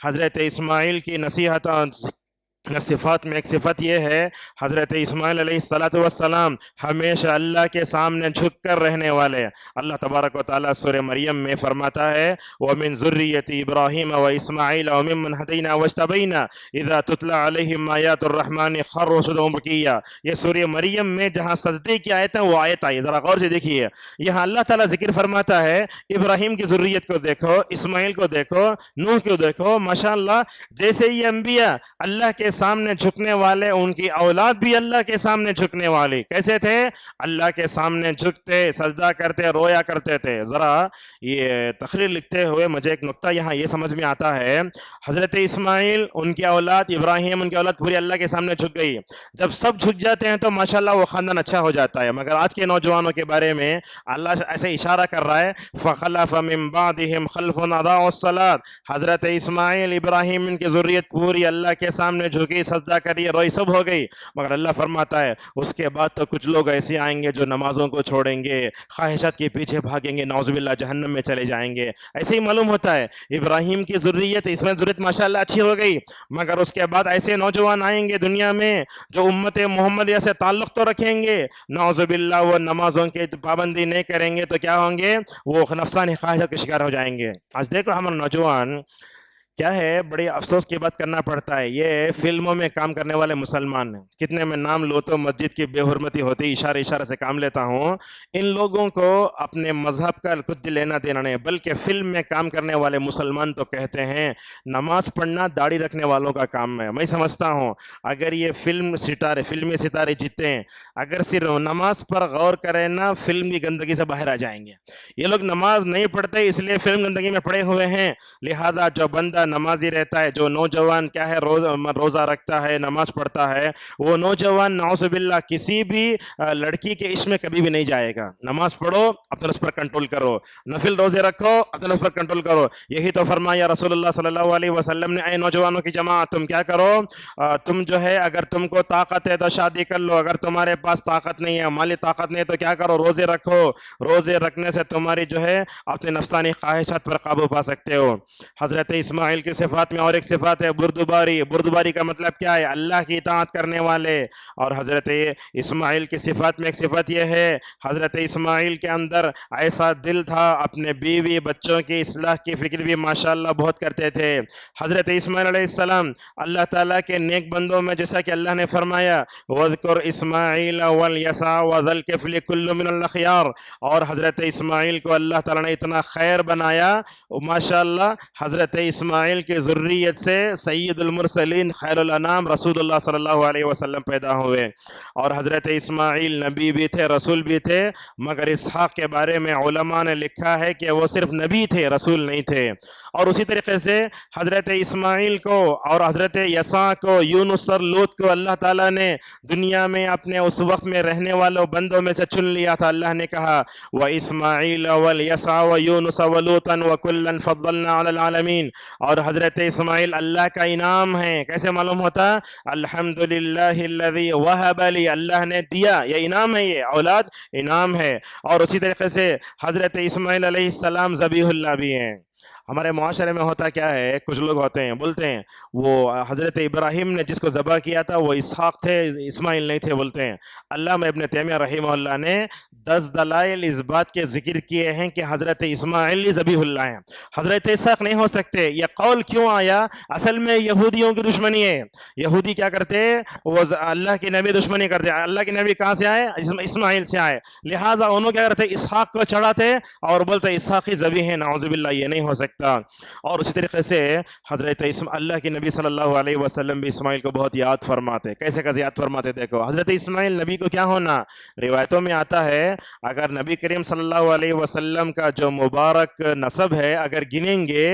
حضرت اسماعیل کی نصیحت صفات میں ایک صفت یہ ہے، حضرت اسماعیل علیہ السلام ہمیشہ اللہ کے سامنے جھک کر رہنے والے۔ اللہ تبارک و تعالیٰ سورہ مریم میں فرماتا ہے، وَمِن ذُرِّيَّةِ إِبْرَاهِيمَ وَإِسْمَاعِيلَ وَمِمَّنْ هَدَيْنَا وَاجْتَبَيْنَا إِذَا تُتْلَى عَلَيْهِمْ آيَاتُ الرَّحْمَنِ خَرُّوا سُجُودًا بُكِيًّا۔ یہ سورہ مریم میں جہاں سجدے کی آیت ہے وہ آیت آئی، ذرا غور سے دیکھیے۔ یہاں اللہ تعالیٰ ذکر فرماتا ہے، ابراہیم کی ذریت کو دیکھو، اسماعیل کو دیکھو، نوح کو دیکھو، ماشاءاللہ جیسے یہ انبیاء اللہ کے سامنے جھکنے والے، ان کی اولاد بھی اللہ کے سامنے جھکنے والی۔ کیسے تھے؟ اللہ کے سامنے جھکتے، سجدہ کرتے، رویا کرتے تھے۔ ذرا یہ تقریر لکھتے ہوئے مجھے ایک نقطہ یہاں یہ سمجھ میں آتا ہے، حضرت اسماعیل ان کی اولاد، ابراہیم ان کی اولاد پوری اللہ کے سامنے جھک گئی۔ جب سب جھک جاتے ہیں تو ماشاءاللہ وہ خاندان اچھا ہو جاتا ہے۔ مگر آج کے نوجوانوں کے بارے میں اللہ ایسے اشارہ کر رہا ہے، فَخَلَفَ مِن بَعْدِهِمْ خَلْفٌ أَضَاعُوا الصَّلَاةَ، حضرت اسماعیل، ابراہیم ان کی ذریت پوری اللہ کے سامنے جھکی، سجدہ کری، روئی، سب ہو گئی۔ مگر اللہ فرماتا ہے اس کے بعد تو کچھ لوگ ایسے آئیں گے جو نمازوں کو چھوڑیں گے، خواہشات کے پیچھے بھاگیں گے، نعوذ باللہ جہنم میں چلے جائیں گے۔ ایسے ہی معلوم ہوتا ہے ابراہیم کی ذریت، اس میں ذریت ماشاءاللہ اچھی ہو گئی، مگر اس کے بعد ایسے نوجوان آئیں گے دنیا میں جو امت محمدیہ سے تعلق تو رکھیں گے، نعوذ باللہ وہ نمازوں کی پابندی نہیں کریں گے تو کیا ہوں گے؟ وہ نفسانی خواہشات کے شکار ہو جائیں گے۔ آج دیکھو ہمارے نوجوان کیا ہے، بڑی افسوس کی بات کرنا پڑتا ہے، یہ فلموں میں کام کرنے والے مسلمان ہیں، کتنے میں نام لو تو مسجد کی بے حرمتی ہوتی، اشارے سے کام لیتا ہوں۔ ان لوگوں کو اپنے مذہب کا کچھ لینا دینا نہیں، بلکہ فلم میں کام کرنے والے مسلمان تو کہتے ہیں نماز پڑھنا داڑھی رکھنے والوں کا کام ہے۔ میں سمجھتا ہوں اگر یہ فلمی ستارے جیتے ہیں، اگر صرف نماز پر غور کریں نا، فلم کی گندگی سے باہر آ جائیں گے۔ یہ لوگ نماز نہیں پڑھتے اس لیے فلم گندگی میں پڑے ہوئے ہیں، لہذا جو بندہ نمازی رہتا ہے، جو نوجوان کیا ہے روزہ رکھتا ہے، نماز پڑھتا ہے، وہ نوجوان نعوذ باللہ کسی بھی لڑکی کے عشق میں کبھی بھی نہیں جائے گا۔ نماز پڑھو، اپنے نفس پر کنٹرول کرو، نفل روزے رکھو، اپنے نفس پر کنٹرول کرو۔ یہی تو فرمایا رسول اللہ صلی اللہ علیہ وسلم نے، اے نوجوانوں کی جماعت تم کیا کرو، تم جو ہے اگر تم کو طاقت ہے تو شادی کر لو، اگر تمہارے پاس طاقت نہیں ہے، مالی طاقت نہیں ہے تو کیا کرو، روزے رکھو۔ روزے رکھنے سے تمہاری جو ہے اپنے نفسانی خواہشات پر قابو پا سکتے ہو۔ حضرت اسماعیل اسماعیل کی صفات میں اور ایک صفات ہے بردباری. بردباری کا مطلب کیا ہے؟ اللہ کی اطاعت کرنے والے. اور حضرت اسماعیل کی صفات میں ایک صفت یہ ہے، حضرت اسماعیل کے اندر ایسا دل تھا، اپنے بیوی بچوں کی اصلاح کی فکر بھی ماشاءاللہ بہت کرتے تھے. حضرت اسماعیل علیہ السلام اللہ تعالیٰ کے نیک بندوں میں، جیسا کہ اللہ نے فرمایا وَاذْكُرْ إِسْمَاعِيلَ وَالْيَسَعَ وَذَا الْكِفْلِ كُلٌّ مِّنَ الْأَخْيَارِ. اور حضرت اسماعیل کو اللہ تعالیٰ نے اتنا خیر بنایا، ماشاءاللہ حضرت اسماعیل کی ذریت سے سید المرسلین خیر الانام رسول اللہ صلی اللہ علیہ وسلم پیدا ہوئے. اور حضرت اسماعیل نبی بھی تھے، رسول بھی تھے، مگر اسحاق کے بارے میں علماء نے لکھا ہے کہ وہ صرف نبی تھے، رسول نہیں تھے. اور اسی طریقے سے حضرت اسماعیل کو اور حضرت یسع کو، یونس اور لوط کو اللہ تعالیٰ نے دنیا میں اپنے اس وقت میں رہنے والوں بندوں میں سے چن لیا تھا. اللہ نے کہا وَإِسْمَاعِيلَ وَالْيَسَعَ وَيُونُسَ وَلُوطًا وَكُلًّا فَضَّلْنَا عَلَى الْعَالَمِينَ. اور حضرت اسماعیل اللہ کا انعام ہے. کیسے معلوم ہوتا؟ الحمدللہ الذی وہب لی، اللہ نے دیا، یہ انعام ہے، یہ اولاد انعام ہے. اور اسی طریقے سے حضرت اسماعیل علیہ السلام ذبیح اللہ بھی ہیں. ہمارے معاشرے میں ہوتا کیا ہے، کچھ لوگ ہوتے ہیں بولتے ہیں وہ حضرت ابراہیم نے جس کو ذبح کیا تھا وہ اسحاق تھے، اسماعیل نہیں تھے بولتے ہیں. علامہ ابن تیمیہ رحمہ اللہ نے 10 دلائل اس بات کے ذکر کیے ہیں کہ حضرت اسماعیل ذبیح اللہ ہیں، حضرت اسحاق نہیں ہو سکتے. یہ قول کیوں آیا؟ اصل میں یہودیوں کی دشمنی ہے. یہودی کیا کرتے؟ وہ اللہ کے نبی دشمنی کرتے. اللہ کے نبی کہاں سے آئے؟ اسماعیل سے آئے. لہٰذا انہوں کیا کرتے؟ اسحاق کو چڑھاتے اور بولتے اسحاقی ذبیح ہے. نعوذ باللہ، یہ نہیں ہو سکتا. اور اسی طریقے سے حضرت اللہ کے نبی صلی اللہ علیہ وسلم بھی اسماعیل کو بہت یاد فرماتے. کیسے کا یاد فرماتے؟ دیکھو حضرت اسماعیل نبی کو کیا ہونا، روایتوں میں آتا ہے اگر نبی کریم صلی اللہ علیہ وسلم کا جو مبارک نسب ہے اگر گنیں گے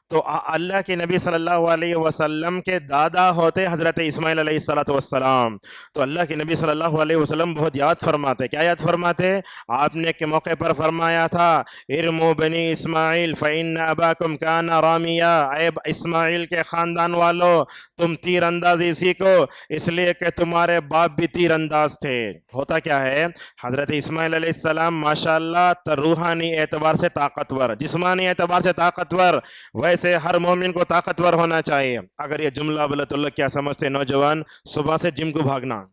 تو اللہ کے نبی صلی اللہ علیہ وسلم کے دادا ہوتے حضرت اسماعیل علیہ السلام. تو اللہ کے نبی صلی اللہ علیہ وسلم بہت یاد فرماتے. کیا یاد فرماتے؟ آپ نے کے موقع پر فرمایا تھا ارموا بنی اسماعیل فإن اباکم کان رامیا، اے اسماعیل کے خاندان والو تم تیر اندازی سیکھو، اس لیے کہ تمہارے باپ بھی تیر انداز تھے. ہوتا کیا ہے، حضرت اسماعیل علیہ السلام ماشاءاللہ روحانی اعتبار سے طاقتور، جسمانی اعتبار سے طاقتور، ویسے ہر مومن کو طاقتور ہونا چاہیے. اگر یہ جملہ بولے تو لوگ کیا سمجھتے؟ نوجوان صبح سے جم کو بھاگنا،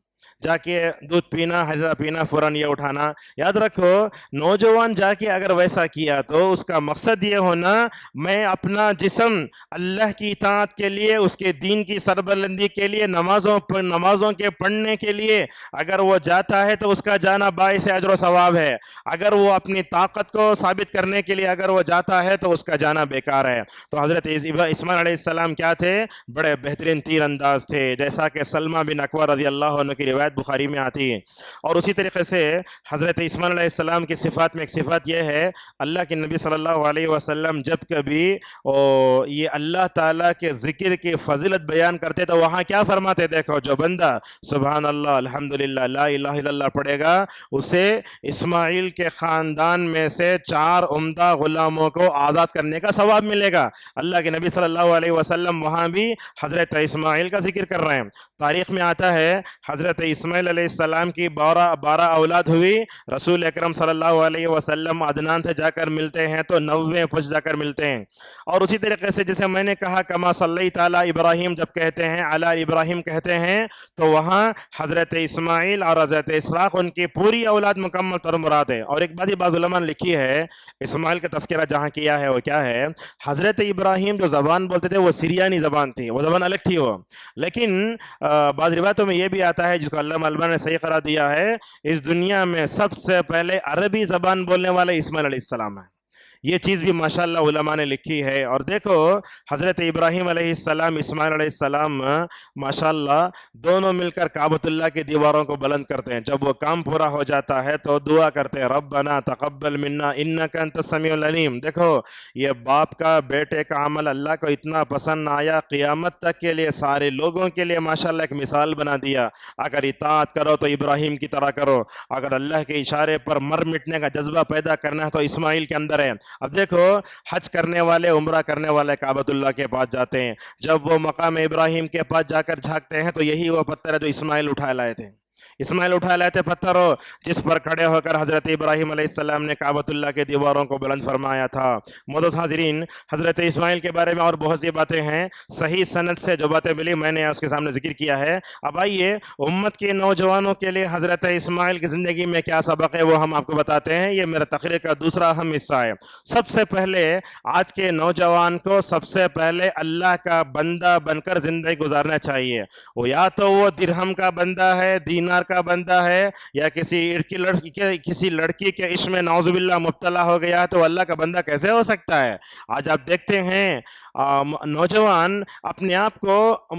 جا کے دودھ پینا، حجرہ پینا، فوراً یہ اٹھانا. یاد رکھو نوجوان جا کے اگر ویسا کیا تو اس کا مقصد یہ ہونا میں اپنا جسم اللہ کی اطاعت کے لیے، اس کے دین کی سربلندی کے لیے، نمازوں کے پڑھنے کے لیے اگر وہ جاتا ہے تو اس کا جانا باعث اجر و ثواب ہے. اگر وہ اپنی طاقت کو ثابت کرنے کے لیے اگر وہ جاتا ہے تو اس کا جانا بیکار ہے. تو حضرت اسماعیل علیہ السلام کیا تھے؟ بڑے بہترین تیر انداز تھے، جیسا کہ سلمہ بن اکوع رضی اللہ عنہ کی روایت بخاری میں آتی ہے. اور اسی طریقے سے حضرت اسماعیل علیہ السلام کی صفات میں ایک صفات یہ ہے، اللہ کے نبی صلی اللہ علیہ وسلم جب کبھی یہ اللہ تعالیٰ کے ذکر کی فضیلت بیان کرتے تو وہاں کیا فرماتے؟ دیکھو جو بندہ سبحان اللہ الحمدللہ لا الہ الا اللہ پڑھے گا اسے اسماعیل کے خاندان میں سے 4 عمدہ غلاموں کو آزاد کرنے کا ثواب ملے گا. اللہ کے نبی صلی اللہ علیہ وسلم وہاں بھی حضرت اسماعیل کا ذکر کر رہے ہیں. تاریخ میں آتا ہے حضرت اسماعیل علیہ السلام کی 12 اولاد ہوئی. رسول اکرم صلی اللہ علیہ وسلم عدنان سے جا کر ملتے ہیں تو 90 پچ جا کر ملتے ہیں. اور اسی طریقے سے جیسے میں نے کہا کما صلی تعالیٰ ابراہیم جب کہتے ہیں علی ابراہیم کہتے ہیں تو وہاں حضرت اسماعیل اور حضرت اسحاق ان کی پوری اولاد مکمل طور مراد ہے. اور ایک بات بعض علماء نے لکھی ہے اسماعیل کا تذکرہ جہاں کیا ہے وہ کیا ہے، حضرت ابراہیم جو زبان بولتے تھے وہ سریانی زبان تھی، وہ زبان الگ تھی وہ. لیکن بعض روایتوں میں یہ بھی آتا ہے جس کو علامہ البانی نے صحیح قرار دیا ہے، اس دنیا میں سب سے پہلے عربی زبان بولنے والے اسماعیل علیہ السلام ہیں. یہ چیز بھی ماشاءاللہ علماء نے لکھی ہے. اور دیکھو حضرت ابراہیم علیہ السلام، اسماعیل علیہ السلام ماشاءاللہ دونوں مل کر کعبۃ اللہ کی دیواروں کو بلند کرتے ہیں. جب وہ کام پورا ہو جاتا ہے تو دعا کرتے ہیں ربنا تقبل منا انک انت السمیع العلیم. دیکھو یہ باپ کا بیٹے کا عمل اللہ کو اتنا پسند آیا، قیامت تک کے لیے سارے لوگوں کے لیے ماشاءاللہ ایک مثال بنا دیا. اگر اطاعت کرو تو ابراہیم کی طرح کرو، اگر اللہ کے اشارے پر مر مٹنے کا جذبہ پیدا کرنا ہے تو اسماعیل کے اندر ہے. اب دیکھو حج کرنے والے، عمرہ کرنے والے کعبۃ اللہ کے پاس جاتے ہیں، جب وہ مقام ابراہیم کے پاس جا کر جھانکتے ہیں تو یہی وہ پتھر ہے جو اسماعیل اٹھائے لائے تھے. اسماعیل اٹھا لیتے پتھروں جس پر کھڑے ہو کر حضرت ابراہیم علیہ السلام نے کعبۃ اللہ کے دیواروں کو بلند فرمایا تھا۔ معزز حاضرین، حضرت اسماعیل کے بارے میں اور بہت سی باتیں ہیں، صحیح سند سے جو باتیں ملی میں نے اس کے سامنے ذکر کیا ہے۔ اب آئیے امت کے نوجوانوں کے لیے حضرت اسماعیل کی زندگی میں کیا سبق ہے وہ ہم آپ کو بتاتے ہیں۔ یہ میرا تقریر کا دوسرا اہم حصہ ہے۔ سب سے پہلے آج کے نوجوان کو سب سے پہلے اللہ کا بندہ بن کر زندگی گزارنا چاہیے۔ وہ یا تو وہ درہم کا بندہ ہے، دینار کا بندہ ہے، یا کسی لڑکی کے عشق میں نعوذ باللہ مبتلا ہو گیا تو اللہ کا بندہ کیسے ہو سکتا ہے؟ آج آپ دیکھتے ہیں نوجوان اپنے آپ کو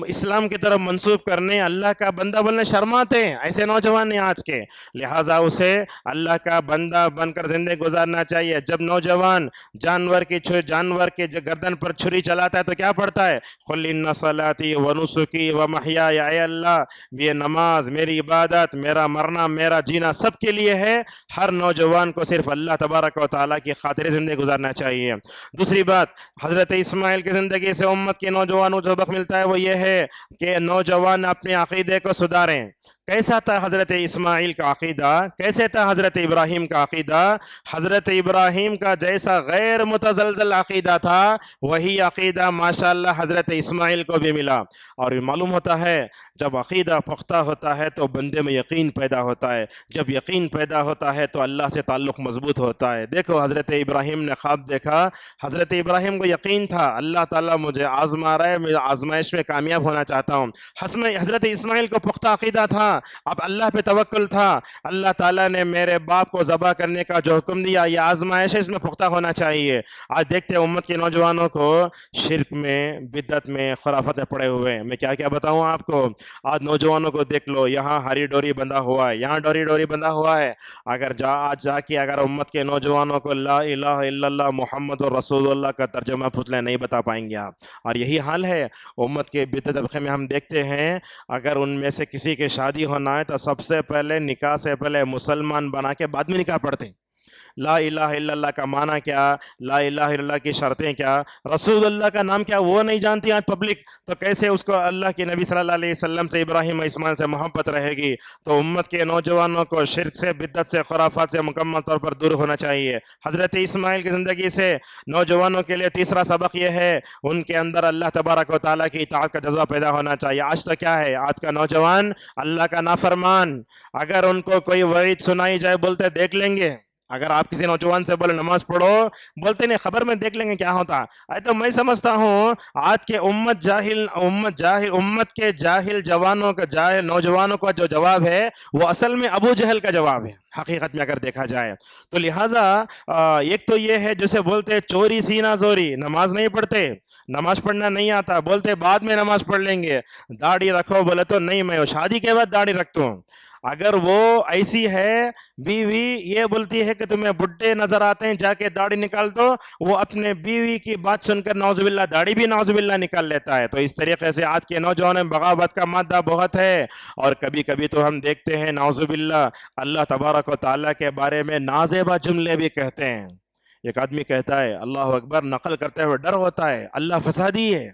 اسلام کی طرف منسوب کرنے، اللہ کا بندہ بننے شرماتے ہیں، ایسے نوجوان ہیں آج کے۔ لہٰذا اسے اللہ کا بندہ بن کر زندگی گزارنا چاہیے۔ جب نوجوان جانور کے گردن پر چھری چلاتا ہے تو کیا پڑھتا ہے؟ قل ان صلاتی و نسکی و محیای، اے اللہ یہ نماز، میری عبادت، میرا مرنا، میرا جینا سب کے لیے ہے۔ ہر نوجوان کو صرف اللہ تبارک و تعالیٰ کی خاطر زندگی گزارنا چاہیے۔ دوسری بات، حضرت اسماعیل کی زندگی سے امت کے نوجوانوں کو جو سبق ملتا ہے وہ یہ ہے کہ نوجوان اپنے عقیدے کو سدھاریں۔ کیسا تھا حضرت اسماعیل کا عقیدہ؟ کیسے تھا حضرت ابراہیم کا عقیدہ؟ حضرت ابراہیم کا جیسا غیر متزلزل عقیدہ تھا وہی عقیدہ ماشاءاللہ حضرت اسماعیل کو بھی ملا۔ اور معلوم ہوتا ہے جب عقیدہ پختہ ہوتا ہے تو بندے میں یقین پیدا ہوتا ہے، جب یقین پیدا ہوتا ہے تو اللہ سے تعلق مضبوط ہوتا ہے۔ دیکھو حضرت ابراہیم نے خواب دیکھا، حضرت ابراہیم کو یقین تھا اللہ تعالیٰ مجھے آزما رہا ہے، میں آزمائش میں کامیاب ہونا چاہتا ہوں۔ حضرت اسماعیل کو پختہ عقیدہ تھا، اب اللہ پہ توکل تھا، اللہ تعالیٰ نے میرے باپ کو ذبح کرنے کا جو حکم دیا یہ آزمائش ہے، اس میں پختہ ہونا چاہیے۔ آج دیکھتے ہیں امت کے نوجوانوں کو شرک میں، بدعت میں، خرافت میں پڑے ہوئے ہیں۔ میں کیا کیا بتاؤں آپ کو؟ آج نوجوانوں کو دیکھ لو، یہاں ہری ڈوری بندھا ہوا ہے، یہاں ڈوری بندھا ہوا ہے۔ آج جا کے اگر امت کے نوجوانوں کو لا الہ الا اللہ محمد رسول اللہ کا ترجمہ پوچھ نہیں بتا پائیں گے آپ۔ اور یہی حال ہے امت کے بدعت طبقے میں، ہم دیکھتے ہیں اگر ان میں سے کسی کی شادی ہونا ہے تو سب سے پہلے نکاح سے پہلے مسلمان بنا کے بعد میں نکاح پڑھتے ہیں۔ لا الہ الا اللہ کا معنی کیا، لا الہ الا اللہ کی شرطیں کیا، رسول اللہ کا نام کیا وہ نہیں جانتی آج پبلک، تو کیسے اس کو اللہ کے نبی صلی اللہ علیہ وسلم سے، ابراہیم اسماعیل سے محبت رہے گی؟ تو امت کے نوجوانوں کو شرک سے، بدعت سے، خرافات سے مکمل طور پر دور ہونا چاہیے۔ حضرت اسماعیل کی زندگی سے نوجوانوں کے لیے تیسرا سبق یہ ہے ان کے اندر اللہ تبارک و تعالیٰ کی اطاعت کا جذبہ پیدا ہونا چاہیے۔ آج تو کیا ہے، آج کا نوجوان اللہ کا نافرمان، اگر ان کو کوئی وعید سنائی جائے بولتے دیکھ لیں گے۔ اگر آپ کسی نوجوان سے بولے نماز پڑھو، بولتے نہیں خبر میں دیکھ لیں گے کیا ہوتا ہے۔ تو میں سمجھتا ہوں آج کے امت کے جاہل نوجوانوں کا جو جواب ہے وہ اصل میں ابو جہل کا جواب ہے حقیقت میں اگر دیکھا جائے تو۔ لہٰذا ایک تو یہ ہے جسے بولتے چوری سینہ زوری، نماز نہیں پڑھتے، نماز پڑھنا نہیں آتا، بولتے بعد میں نماز پڑھ لیں گے، داڑھی رکھو بولے تو نہیں میں شادی کے بعد داڑھی رکھتا ہوں۔ اگر وہ ایسی ہے بیوی یہ بولتی ہے کہ تمہیں بڈھے نظر آتے ہیں جا کے داڑھی نکال دو، وہ اپنے بیوی کی بات سن کر نعوذ باللہ داڑھی بھی نعوذ باللہ نکال لیتا ہے۔ تو اس طریقے سے آج کے نوجوانوں میں بغاوت کا مادہ بہت ہے، اور کبھی کبھی تو ہم دیکھتے ہیں نعوذ باللہ اللہ تبارک و تعالیٰ کے بارے میں نازیبہ جملے بھی کہتے ہیں۔ ایک آدمی کہتا ہے اللہ اکبر، نقل کرتے ہوئے ڈر ہوتا ہے، اللہ فسادی ہے،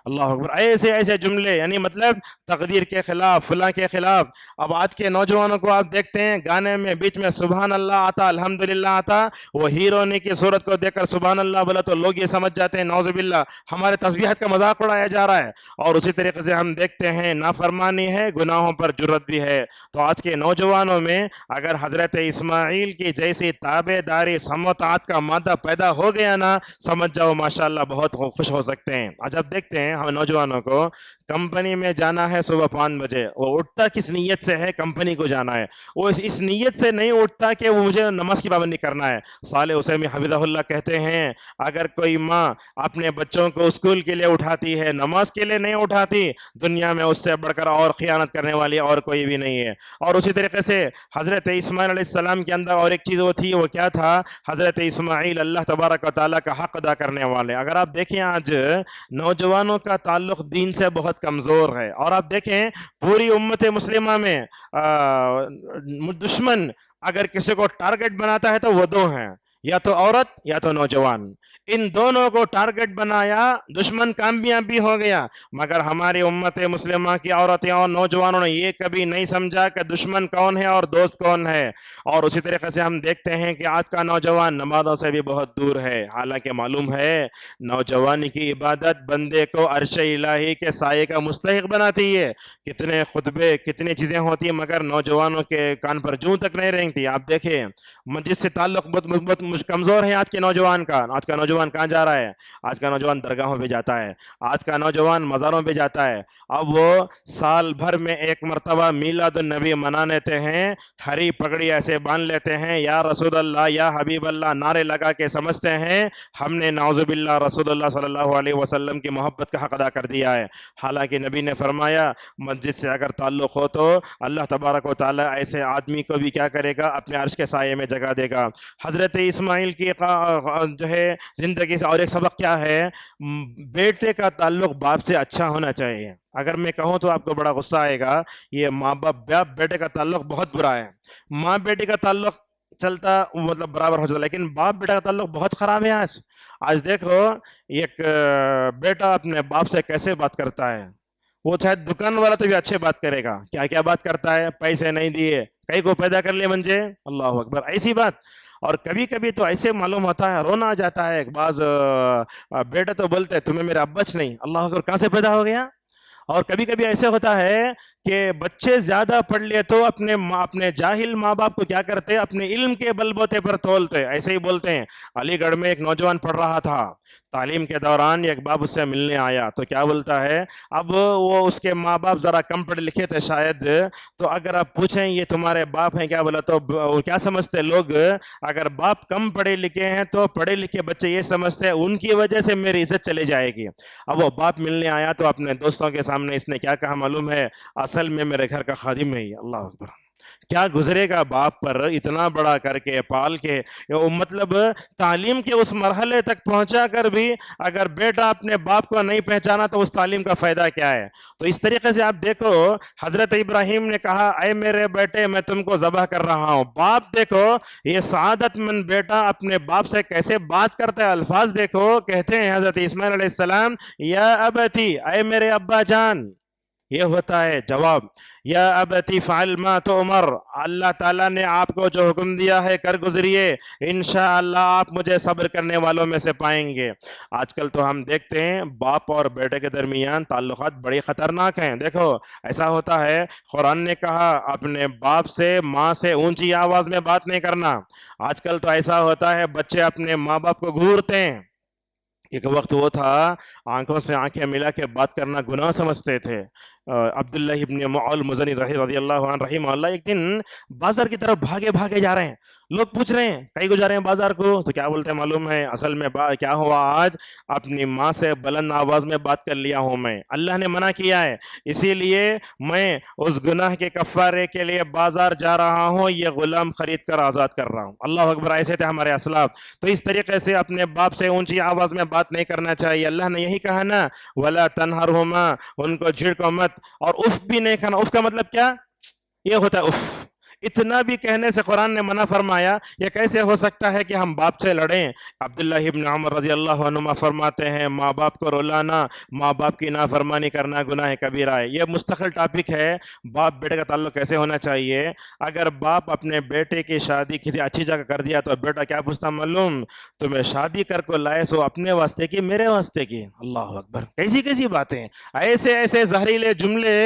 اللہ اکبر، ایسے جملے، یعنی مطلب تقدیر کے خلاف، فلاں کے خلاف۔ اب آج کے نوجوانوں کو آپ دیکھتے ہیں گانے میں بیچ میں سبحان اللہ آتا، الحمدللہ آتا، وہ ہیرونی کی صورت کو دیکھ کر سبحان اللہ بولا تو لوگ یہ سمجھ جاتے ہیں نعوذ باللہ ہمارے تسبیحات کا مذاق اڑایا جا رہا ہے۔ اور اسی طریقے سے ہم دیکھتے ہیں نافرمانی ہے، گناہوں پر جرت بھی ہے۔ تو آج کے نوجوانوں میں اگر حضرت اسماعیل کی جیسی تابع داری، سمع و طاعت کا مادہ پیدا ہو گیا نا، سمجھ جاؤ ماشاءاللہ بہت خوش ہو سکتے ہیں۔ آج آپ دیکھتے ہیں ہم نوجوانوں کو کمپنی میں جانا ہے صبح 5 بجے، وہ اٹھتا کس نیت سے ہے؟ کمپنی کو جانا ہے، وہ اس نیت سے نہیں اٹھتا کہ وہ مجھے نماز کی پابندی کرنا ہے۔ صالح حسینی حفظہ اللہ کہتے ہیں اگر کوئی ماں اپنے بچوں کو اسکول کے لیے اٹھاتی ہے، نماز کے لیے نہیں اٹھاتی، دنیا میں اس سے بڑھ کر اور خیانت کرنے والی اور کوئی بھی نہیں ہے۔ اور اسی طریقے سے حضرت اسماعیل علیہ السلام کے اندر اور ایک چیز وہ تھی، وہ کیا تھا؟ حضرت اسماعیل اللہ تبارک و تعالیٰ کا حق ادا کرنے والے۔ اگر آپ دیکھیں آج نوجوانوں کا تعلق دین سے بہت کمزور ہے، اور آپ دیکھیں پوری امت مسلمہ میں دشمن اگر کسی کو ٹارگٹ بناتا ہے تو وہ دو ہیں، یا تو عورت یا تو نوجوان، ان دونوں کو ٹارگٹ بنایا، دشمن کامیاب بھی ہو گیا، مگر ہماری امت مسلمہ کی عورتیں اور نوجوانوں نے یہ کبھی نہیں سمجھا کہ دشمن کون ہے اور دوست کون ہے۔ اور اسی طریقے سے ہم دیکھتے ہیں کہ آج کا نوجوان نمازوں سے بھی بہت دور ہے، حالانکہ معلوم ہے نوجوانی کی عبادت بندے کو عرش الہی کے سائے کا مستحق بناتی ہے۔ کتنے خطبے کتنی چیزیں ہوتی ہیں مگر نوجوانوں کے کان پر جوں تک نہیں رینگتی۔ آپ دیکھیں مسجد سے تعلق بہت کمزور ہے آج کے نوجوان کا۔ آج کا نوجوان کہاں جا رہا ہے؟ آج کا نوجوان درگاہوں پہ جاتا ہے، آج کا نوجوان مزاروں پہ جاتا ہے۔ اب وہ سال بھر میں ایک مرتبہ میلاد النبی منا لیتے ہیں، ہری پگڑی ایسے باندھ لیتے ہیں، یا رسول اللہ یا حبیب اللہ نعرے لگا کے سمجھتے ہیں ہم نے نعوذ باللہ رسول اللہ صلی اللہ علیہ وسلم کی محبت کا حق ادا کر دیا ہے۔ حالانکہ نبی نے فرمایا مسجد سے اگر تعلق ہو تو اللہ تبارک و تعالیٰ ایسے آدمی کو بھی کیا کرے گا؟ اپنے عرش کے سائے میں جگہ دے گا۔ حضرت اسماعیل کی جو ہے زندگی سے اور ایک سبق کیا ہے؟ بیٹے کا تعلق باپ سے اچھا ہونا چاہیے۔ اگر میں کہوں تو آپ کو بڑا غصہ آئے گا، یہ ماں باپ بیٹے کا تعلق بہت برا ہے۔ ماں بیٹے کا تعلق چلتا مطلب برابر ہو جاتا، لیکن باپ بیٹا کا تعلق بہت خراب ہے۔ آج دیکھو ایک بیٹا اپنے باپ سے کیسے بات کرتا ہے، وہ چاہے دکان والا تو بھی اچھے بات کرے گا، کیا کیا بات کرتا ہے، پیسے نہیں دیے کئی کو پیدا کر لے منجے، اللہ اکبر، ایسی بات۔ اور کبھی کبھی تو ایسے معلوم ہوتا ہے، رونا آ جاتا ہے۔ بعض بیٹا تو بولتے ہیں تمہیں میرا ابچ نہیں، اللہ اکبر، کہاں سے پیدا ہو گیا؟ اور کبھی کبھی ایسے ہوتا ہے کہ بچے زیادہ پڑھ لیے تو اپنے جاہل ماں باپ کو کیا کرتے؟ اپنے علم کے بل بوتے پر تولتے۔ ایسے ہی بولتے ہیں۔ علی گڑھ میں ایک نوجوان پڑھ رہا تھا، تعلیم کے دوران ایک باپ اس سے ملنے آیا تو کیا بولتا ہے؟ اب وہ اس کے ماں باپ ذرا کم پڑھے لکھے تھے شاید، تو اگر آپ پوچھیں یہ تمہارے باپ ہیں کیا، بولا تو کیا سمجھتے لوگ؟ اگر باپ کم پڑھے لکھے ہیں تو پڑھے لکھے بچے یہ سمجھتے ہیں ان کی وجہ سے میری عزت چلی جائے گی۔ اب وہ باپ ملنے آیا تو اپنے دوستوں کے سامنے اس نے کیا کہا معلوم ہے؟ اصل میں میرے گھر کا خادم ہے۔ اللہ اکبر، کیا گزرے گا باپ پر، اتنا بڑا کر کے پال کے، مطلب تعلیم کے اس مرحلے تک پہنچا کر بھی اگر بیٹا اپنے باپ کو نہیں پہچانا تو اس تعلیم کا فائدہ کیا ہے؟ تو اس طریقے سے آپ دیکھو حضرت ابراہیم نے کہا اے میرے بیٹے میں تم کو ذبح کر رہا ہوں۔ باپ دیکھو یہ سعادت مند بیٹا اپنے باپ سے کیسے بات کرتا ہے، الفاظ دیکھو، کہتے ہیں حضرت اسماعیل علیہ السلام یا ابتی، اے میرے ابا جان، یہ ہوتا ہے جواب، یا ابتی فعل ما تؤمر، اللہ تعالیٰ نے آپ کو جو حکم دیا ہے کر گزریے، انشاءاللہ آپ مجھے صبر کرنے والوں میں سے پائیں گے۔ آج کل تو ہم دیکھتے ہیں باپ اور بیٹے کے درمیان تعلقات بڑی خطرناک ہیں۔ دیکھو ایسا ہوتا ہے، قرآن نے کہا اپنے باپ سے ماں سے اونچی آواز میں بات نہیں کرنا۔ آج کل تو ایسا ہوتا ہے بچے اپنے ماں باپ کو گھورتے ہیں۔ ایک وقت وہ تھا آنکھوں سے آنکھیں ملا کے بات کرنا گناہ سمجھتے تھے۔ عبداللہ ابن معول مزنی رضی اللہ عنہ رحمہ اللہ ایک دن بازار کی طرف بھاگے جا رہے ہیں، لوگ پوچھ رہے ہیں کہیں کو جا رہے ہیں بازار کو، تو کیا بولتے ہیں معلوم ہے؟ اصل میں کیا ہوا، آج اپنی ماں سے بلند آواز میں بات کر لیا ہوں میں، اللہ نے منع کیا ہے، اسی لیے میں اس گناہ کے کفارے کے لیے بازار جا رہا ہوں، یہ غلام خرید کر آزاد کر رہا ہوں۔ اللہ اکبر، ایسے تھے ہمارے اسلاف۔ تو اس طریقے سے اپنے باپ سے اونچی آواز میں بات نہیں کرنا چاہیے۔ اللہ نے یہی کہا نا وَلَا تَنْهَرْهُمَا، ان کو جھڑکو مت، اور اف بھی نہیں کھانا۔ اف کا مطلب کیا؟ یہ ہوتا ہے اف، اتنا بھی کہنے سے قرآن نے منع فرمایا۔ یہ کیسے ہو سکتا ہے کہ ہم باپ سے لڑیں؟ عبداللہ ابن عمر رضی اللہ عنہما فرماتے ہیں ماں باپ کو رلانا، ماں باپ کی نافرمانی کرنا گناہ کبیرہ ہے۔ یہ مستقل ٹاپک ہے، باپ بیٹے کا تعلق کیسے ہونا چاہیے۔ اگر باپ اپنے بیٹے کی شادی کسی اچھی جگہ کر دیا تو بیٹا کیا پوچھتا معلوم؟ تمہیں شادی کر کو لائے سو اپنے واسطے کی میرے واسطے کی؟ اللہ اکبر، کیسی باتیں، ایسے زہریلے جملے۔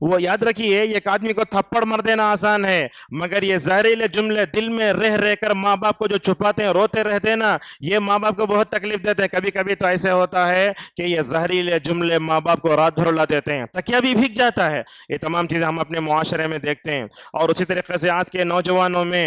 وہ یاد رکھیے ایک آدمی کو تھپڑ مار دینا آسان ہے، مگر یہ زہریلے جملے دل میں رہ کر ماں باپ کو جو چھپاتے ہیں، روتے رہتے ہیں نا، یہ ماں باپ کو بہت تکلیف دیتے ہیں۔ کبھی کبھی تو ایسے ہوتا ہے کہ یہ زہریلے جملے ماں باپ کو رات بھر رلا دیتے ہیں، تکیہ بھی بھیگ جاتا ہے۔ یہ تمام چیزیں ہم اپنے معاشرے میں دیکھتے ہیں۔ اور اسی طریقے سے آج کے نوجوانوں میں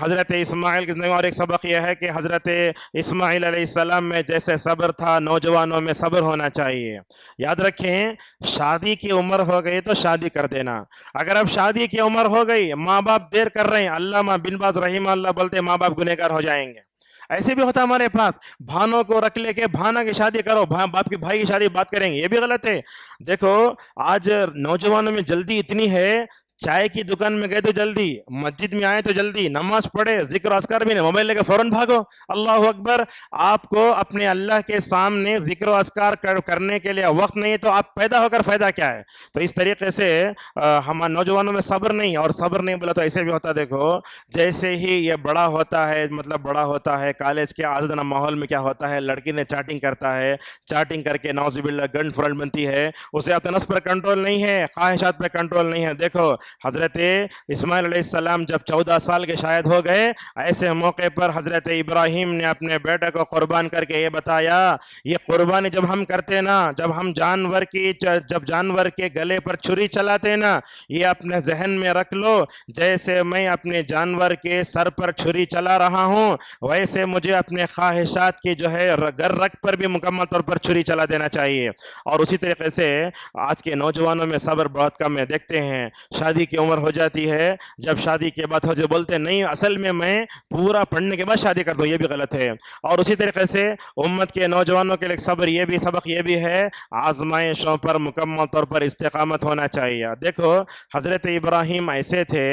حضرت اسماعیل کی زندگی، اور ایک سبق یہ ہے کہ حضرت اسماعیل علیہ السلام میں جیسے صبر تھا، نوجوانوں میں صبر ہونا چاہیے۔ یاد رکھیں شادی کی عمر ہو گئی تو شادی کر دینا۔ اگر اب شادی کی عمر ہو گئی، ماں باپ دیر کر رہے ہیں، علامہ بن باز رحمہ اللہ بولتے ماں باپ گنہگار ہو جائیں گے۔ ایسے بھی ہوتا ہمارے پاس، بھانوں کو رکھ لے کے بھانا کی شادی کرو، باپ کے بھائی کی شادی بات کریں گے، یہ بھی غلط ہے۔ دیکھو آج نوجوانوں میں جلدی اتنی ہے چائے کی دکان میں گئے تو جلدی، مسجد میں آئے تو جلدی، نماز پڑھے، ذکر اذکار بھی نہیں، موبائل لے کے فوراً بھاگو، اللہ اکبر۔ آپ کو اپنے اللہ کے سامنے ذکر و اذکار کرنے کے لیے وقت نہیں ہے تو آپ پیدا ہو کر فائدہ کیا ہے؟ تو اس طریقے سے ہمارے نوجوانوں میں صبر نہیں، اور صبر نہیں بولا تو ایسے بھی ہوتا، دیکھو جیسے ہی یہ بڑا ہوتا ہے، مطلب بڑا ہوتا ہے، کالج کے آزادانہ ماحول میں کیا ہوتا ہے، لڑکی نے چیٹنگ کرتا ہے، چیٹنگ کر کے نعوذ باللہ گرل فرینڈ بنتی ہے، اسے اپنے نفس پر کنٹرول نہیں ہے، خواہشات پہ کنٹرول نہیں ہے۔ دیکھو حضرت اسماعیل علیہ السلام جب 14 سال کے شاید ہو گئے، ایسے موقع پر حضرت ابراہیم نے اپنے بیٹے کو قربان کر کے یہ بتایا، یہ قربانی جب ہم کرتے نا، جب ہم جانور کے گلے پر چھری چلاتے نا، یہ اپنے ذہن میں رکھ لو، جیسے میں اپنے جانور کے سر پر چھری چلا رہا ہوں، ویسے مجھے اپنے خواہشات کی جو ہے گر رگ پر بھی مکمل طور پر چھری چلا دینا چاہیے۔ اور اسی طریقے سے آج کے نوجوانوں میں صبر بہت کم ہے، دیکھتے ہیں شادی کی عمر ہو جاتی ہے، جب شادی کے بعد ہو جائے بولتے نہیں اصل میں پورا پڑھنے کے بعد شادی کرتا ہوں، یہ بھی غلط ہے۔ اور اسی طریقے سے امت کے نوجوانوں کے لیے صبر سبق یہ بھی ہے، آزمائشوں پر مکمل طور پر استقامت ہونا چاہیے۔ دیکھو حضرت ابراہیم ایسے تھے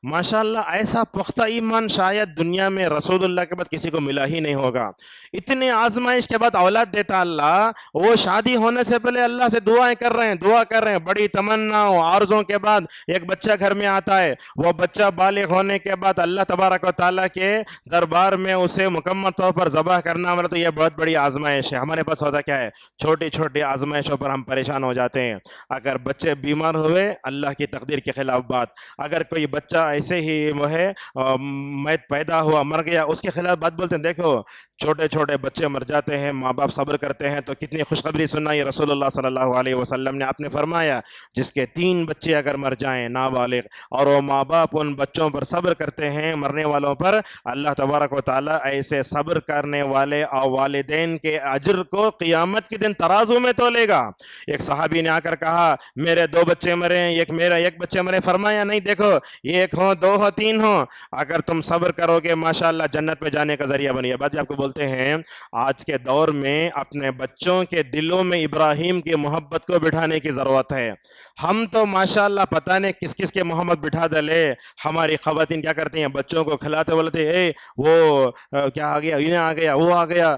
ماشاءاللہ، ایسا پختہ ایمان شاید دنیا میں رسول اللہ کے بعد کسی کو ملا ہی نہیں ہوگا۔ اتنے آزمائش کے بعد اولاد دیتا اللہ، وہ شادی ہونے سے پہلے اللہ سے دعائیں کر رہے ہیں، بڑی تمناؤں عارضوں کے بعد ایک بچہ گھر میں آتا ہے، وہ بچہ بالغ ہونے کے بعد اللہ تبارک و تعالیٰ کے دربار میں اسے مکمل طور پر ذبح کرنا، تو یہ بہت بڑی آزمائش ہے۔ ہمارے پاس ہوتا کیا ہے، چھوٹی چھوٹی آزمائشوں پر ہم پریشان ہو جاتے ہیں۔ اگر بچے بیمار ہوئے، اللہ کی تقدیر کے خلاف بات، اگر کوئی بچہ ایسے ہی وہ ہے میت پیدا ہوا مر گیا، اس کے خلاف بات بولتے ہیں۔ دیکھو چھوٹے چھوٹے بچے مر جاتے ہیں، ماں باپ صبر کرتے ہیں، تو کتنی خوشخبری سنائی رسول اللہ صلی اللہ علیہ وسلم نے۔ آپ نے فرمایا جس کے 3 بچے اگر مر جائیں نابالغ، اور وہ ماں باپ ان بچوں پر صبر کرتے ہیں مرنے والوں پر، اللہ تبارک و تعالیٰ ایسے صبر کرنے والے اور والدین کے اجر کو قیامت کے دن ترازو میں تولے گا۔ ایک صحابی نے آ کر کہا میرے 2 بچے مرے ہیں، ایک بچے مرے، فرمایا نہیں، دیکھو 1 ہو 2 ہو 3 ہو، اگر تم صبر کرو گے ماشاءاللہ جنت میں جانے کا ذریعہ بنیے۔ بات آپ کو بولتے ہیں آج کے دور میں اپنے بچوں کے دلوں میں ابراہیم کی محبت کو بٹھانے کی ضرورت ہے۔ ہم تو ماشاءاللہ پتہ نہیں کس کس کے محمد بٹھا دلے۔ ہماری خواتین کیا کرتی ہیں، بچوں کو کھلاتے بولتے وہ کیا آ گیا، یہ آ گیا، وہ آ گیا،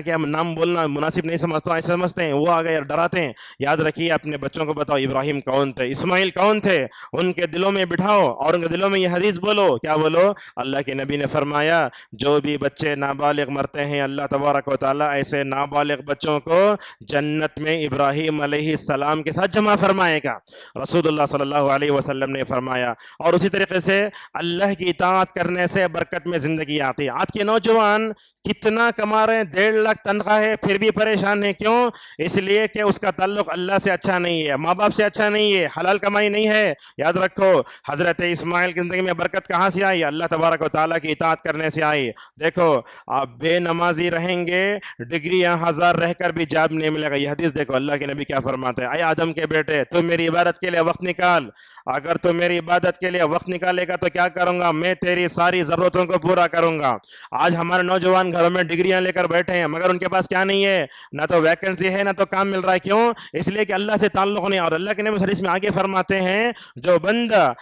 کیا نام بولنا مناسب نہیں سمجھتا، ایسے سمجھتے ہیں، وہ آ گیا، ڈراتے ہیں۔ یاد رکھیے اپنے بچوں کو بتاؤ ابراہیم کون تھے، اسماعیل کون تھے، ان کے دلوں میں بٹھاؤ، اور ان کے دلوں میں یہ حدیث بولو، کیا بولو، اللہ کے نبی نے فرمایا جو بھی بچے نابالغ مرتے ہیں اللہ تبارک و تعالیٰ ایسے نابالغ بچوں کو جنت میں ابراہیم علیہ السلام کے ساتھ جمع فرمائے گا، رسول اللہ صلی اللہ علیہ وسلم نے فرمایا۔ اور اسی طریقے سے اللہ کی اطاعت کرنے سے برکت میں زندگی آتی ہے۔ آج کے نوجوان کتنا کما رہے ہیں، 1.5 لاکھ تنخواہ ہے، پھر بھی پریشان ہے، کیوں؟ اس لیے کہ اس کا تعلق اللہ سے اچھا نہیں ہے، ماں باپ سے اچھا نہیں ہے، حلال کمائی نہیں ہے۔ یاد رکھو حضرت اسماعیل کی زندگی میں برکت کہاں سے آئی؟ اللہ تبارک و تعالیٰ کی اطاعت کرنے سے آئی۔ دیکھو آپ بے نمازی رہیں گے، ڈگریاں 1000 رہ کر بھی جاب نہیں ملے گا۔ یہ حدیث دیکھو اللہ کے نبی کیا فرماتے ہیں، اے آدم کے بیٹے تو میری عبادت کے لیے وقت نکال، اگر تو میری عبادت کے لیے وقت نکالے گا تو کیا کروں گا، میں تیری ساری ضرورتوں کو پورا کروں گا۔ آج ہمارے نوجوان گھروں میں ڈگریاں لے کر بیٹھے ہیں مگر ان کے پاس کیا نہیں ہے، نہ تو ویکنسی ہے نہ تو کام مل رہا ہے، کیوں؟ اس لیے کہ اللہ سے تعلق نہیں۔ اور اللہ کے نبی حدیث میں آگے فرماتے ہیں جو بندہ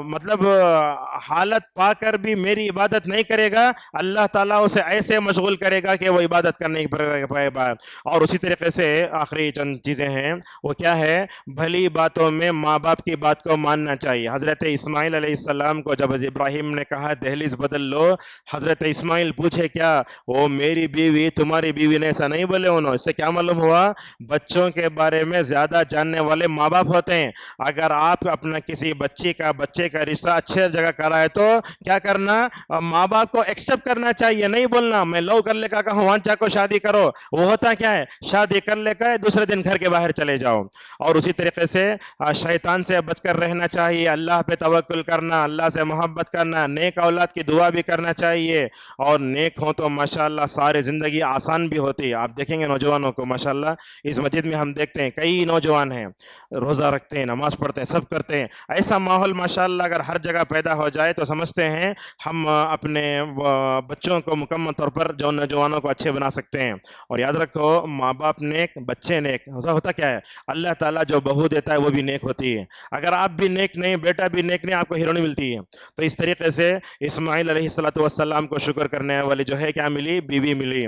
مطلب حالت پا کر بھی میری عبادت نہیں کرے گا، اللہ تعالیٰ اسے ایسے مشغول کرے گا کہ وہ عبادت کرنے پائے گا۔ اور اسی طریقے سے آخری چند چیزیں ہیں، وہ کیا ہے، بھلی باتوں میں ماں باپ کی بات کو ماننا چاہیے۔ حضرت اسماعیل علیہ السلام کو جب ابراہیم نے کہا دہلیز بدل لو، حضرت اسماعیل پوچھے کیا وہ میری بیوی تمہاری بیوی نے ایسا نہیں بولے انہوں، اس سے کیا معلوم ہوا بچوں کے بارے میں زیادہ جاننے والے ماں باپ ہوتے ہیں۔ اگر آپ اپنا کسی بچے کا رشتہ اچھے جگہ کرائے تو کیا کرنا، ماں باپ کو ایکسپٹ کرنا چاہیے، نہیں بولنا میں لو کر لے کا کہوں وانچا کو شادی کرو، وہ ہوتا کیا ہے شادی کر لے کا دوسرے دن گھر کے باہر چلے جاؤ۔ اور اسی طریقے سے شیطان سے بچ کر رہنا چاہیے، اللہ پہ توکل کرنا، اللہ سے محبت کرنا، نیک اولاد کی دعا بھی کرنا چاہیے، اور نیک ہوں تو ماشاءاللہ ساری زندگی آسان بھی ہوتی ہے۔ آپ دیکھیں گے نوجوانوں کو ماشاءاللہ اس مسجد میں ہم دیکھتے ہیں کئی نوجوان ہیں روزہ رکھتے ہیں، نماز پڑھتے ہیں، سب کرتے ہیں، ایسا ماحول ماشاءاللہ اگر ہر جگہ پیدا ہو جائے تو سمجھتے ہیں ہم اپنے بچوں کو مکمل طور پر جو نوجوانوں کو اچھے بنا سکتے ہیں۔ اور یاد رکھو ماں باپ نیک بچے نیک، ہوتا کیا ہے اللہ تعالیٰ جو بہو دیتا ہے وہ بھی نیک ہوتی ہے۔ اگر آپ بھی نیک نہیں, بیٹا بھی نیک نہیں, آپ کو ہیرو نہیں ملتی ہے. تو اس طریقے سے اسماعیل علیہ السلام کو شکر کرنے والی جو ہے کیا ملی, بیوی ملی.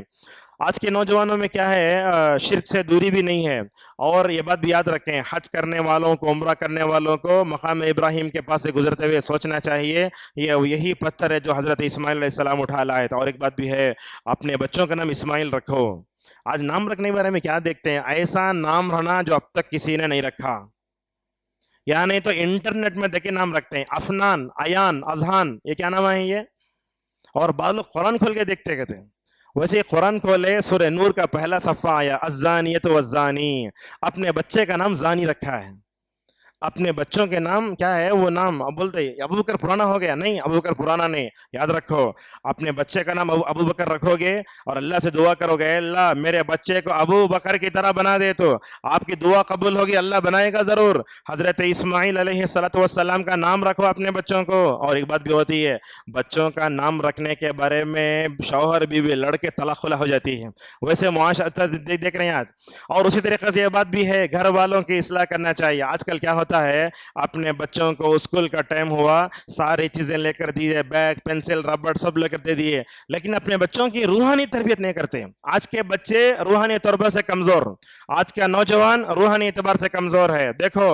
آج کے نوجوانوں میں کیا ہے, شرک سے دوری بھی نہیں ہے. اور یہ بات بھی یاد رکھیں, حج کرنے والوں کو, عمرہ کرنے والوں کو مقام ابراہیم کے پاس سے گزرتے ہوئے سوچنا چاہیے یہ یہی پتھر ہے جو حضرت اسماعیل علیہ السلام اٹھا لائے تھے. اور ایک بات بھی ہے, اپنے بچوں کا نام اسماعیل رکھو. آج نام رکھنے کے بارے میں کیا دیکھتے ہیں, ایسا نام رہنا جو اب تک کسی نے نہیں رکھا. یا نہیں تو انٹرنیٹ میں دیکھے نام رکھتے ہیں, افنان, ایان, اذہان, یہ کیا نام ہے یہ. اور بعض لوگ قرآن کھول کے دیکھتے کہتے ہیں. ویسے قرآن کھولے, سورہ نور کا پہلا صفحہ آیا, الزانیۃ والزانی, اپنے بچے کا نام زانی رکھا ہے. اپنے بچوں کے نام کیا ہے, وہ نام اب بولتے ابو بکر پرانا ہو گیا, نہیں, ابو بکر پرانا نہیں. یاد رکھو, اپنے بچے کا نام ابو بکر رکھو گے اور اللہ سے دعا کرو گے, اللہ میرے بچے کو ابو بکر کی طرح بنا دے, تو آپ کی دعا قبول ہوگی, اللہ بنائے گا ضرور. حضرت اسماعیل علیہ السلام کا نام رکھو اپنے بچوں کو. اور ایک بات بھی ہوتی ہے, بچوں کا نام رکھنے کے بارے میں شوہر بیوی لڑ کے طلاق خلا ہو جاتی ہے. ویسے معاشرہ دیکھ رہے ہیں آج. اور اسی طریقے سے یہ بات بھی ہے, گھر والوں کی اصلاح کرنا چاہیے. آج کل کیا ہوتا ہے, اپنے بچوں کو اسکول کا ٹائم ہوا, ساری چیزیں لے کر دیے, بیگ, پینسل, ربڑ سب لے کر دے دیے, لیکن اپنے بچوں کی روحانی تربیت نہیں کرتے. آج کے بچے روحانی طور سے کمزور, آج کا نوجوان روحانی اعتبار سے کمزور ہے. دیکھو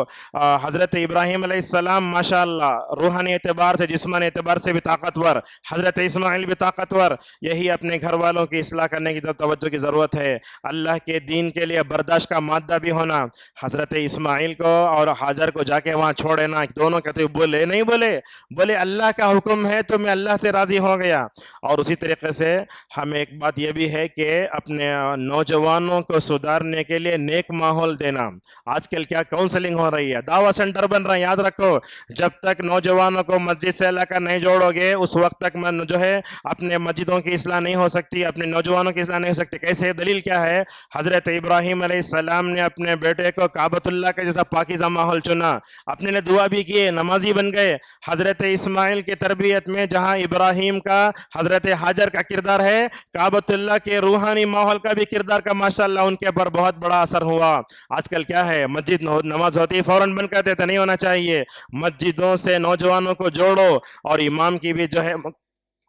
حضرت ابراہیم علیہ السلام ماشاءاللہ روحانی اعتبار سے, جسمانی اعتبار سے بھی طاقتور, حضرت اسماعیل بھی طاقتور. یہی اپنے گھر والوں کی اصلاح کرنے کی توجہ کی ضرورت ہے. اللہ کے دین کے لیے برداشت کا مادہ بھی ہونا. حضرت اسماعیل کو اور حاجر کو جا کے وہاں چھوڑے نا, دونوں کہتے بولے نہیں, بولے اللہ کا حکم ہے تو میں اللہ سے راضی ہو گیا. اور اسی طریقے سے ہمیں ایک بات یہ بھی ہے کہ اپنے نوجوانوں کو سدھارنے کے لیے نیک ماحول دینا. آج کل کیا کاؤنسلنگ ہو رہی ہے, دعوی سینٹر بن رہا ہے. یاد رکھو, جب تک نوجوانوں کو مسجد سے لا کر نہیں جوڑو گے, اس وقت تک جو ہے اپنے مسجدوں کی اصلاح نہیں ہو سکتی, اپنے نوجوانوں کی اصلاح نہیں ہو سکتی. کیسے, دلیل کیا ہے, حضرت ابراہیم علیہ السلام نے اپنے بیٹے کو کعبۃ اللہ کے جیسا پاکیزہ ماحول چنا, اپنے نے دعا بھی کیے, نمازی بن گئے. حضرت اسماعیل کی تربیت میں جہاں ابراہیم کا, حضرت حاجر کا کردار ہے, کعبۃ اللہ کے روحانی ماحول کا بھی کردار کا ماشاءاللہ ان کے پر بہت بڑا اثر ہوا. آج کل کیا ہے, مسجد نماز ہوتی فوراً بند کر دیتے, نہیں ہونا چاہیے. مسجدوں سے نوجوانوں کو جوڑو, اور امام کی بھی جو ہے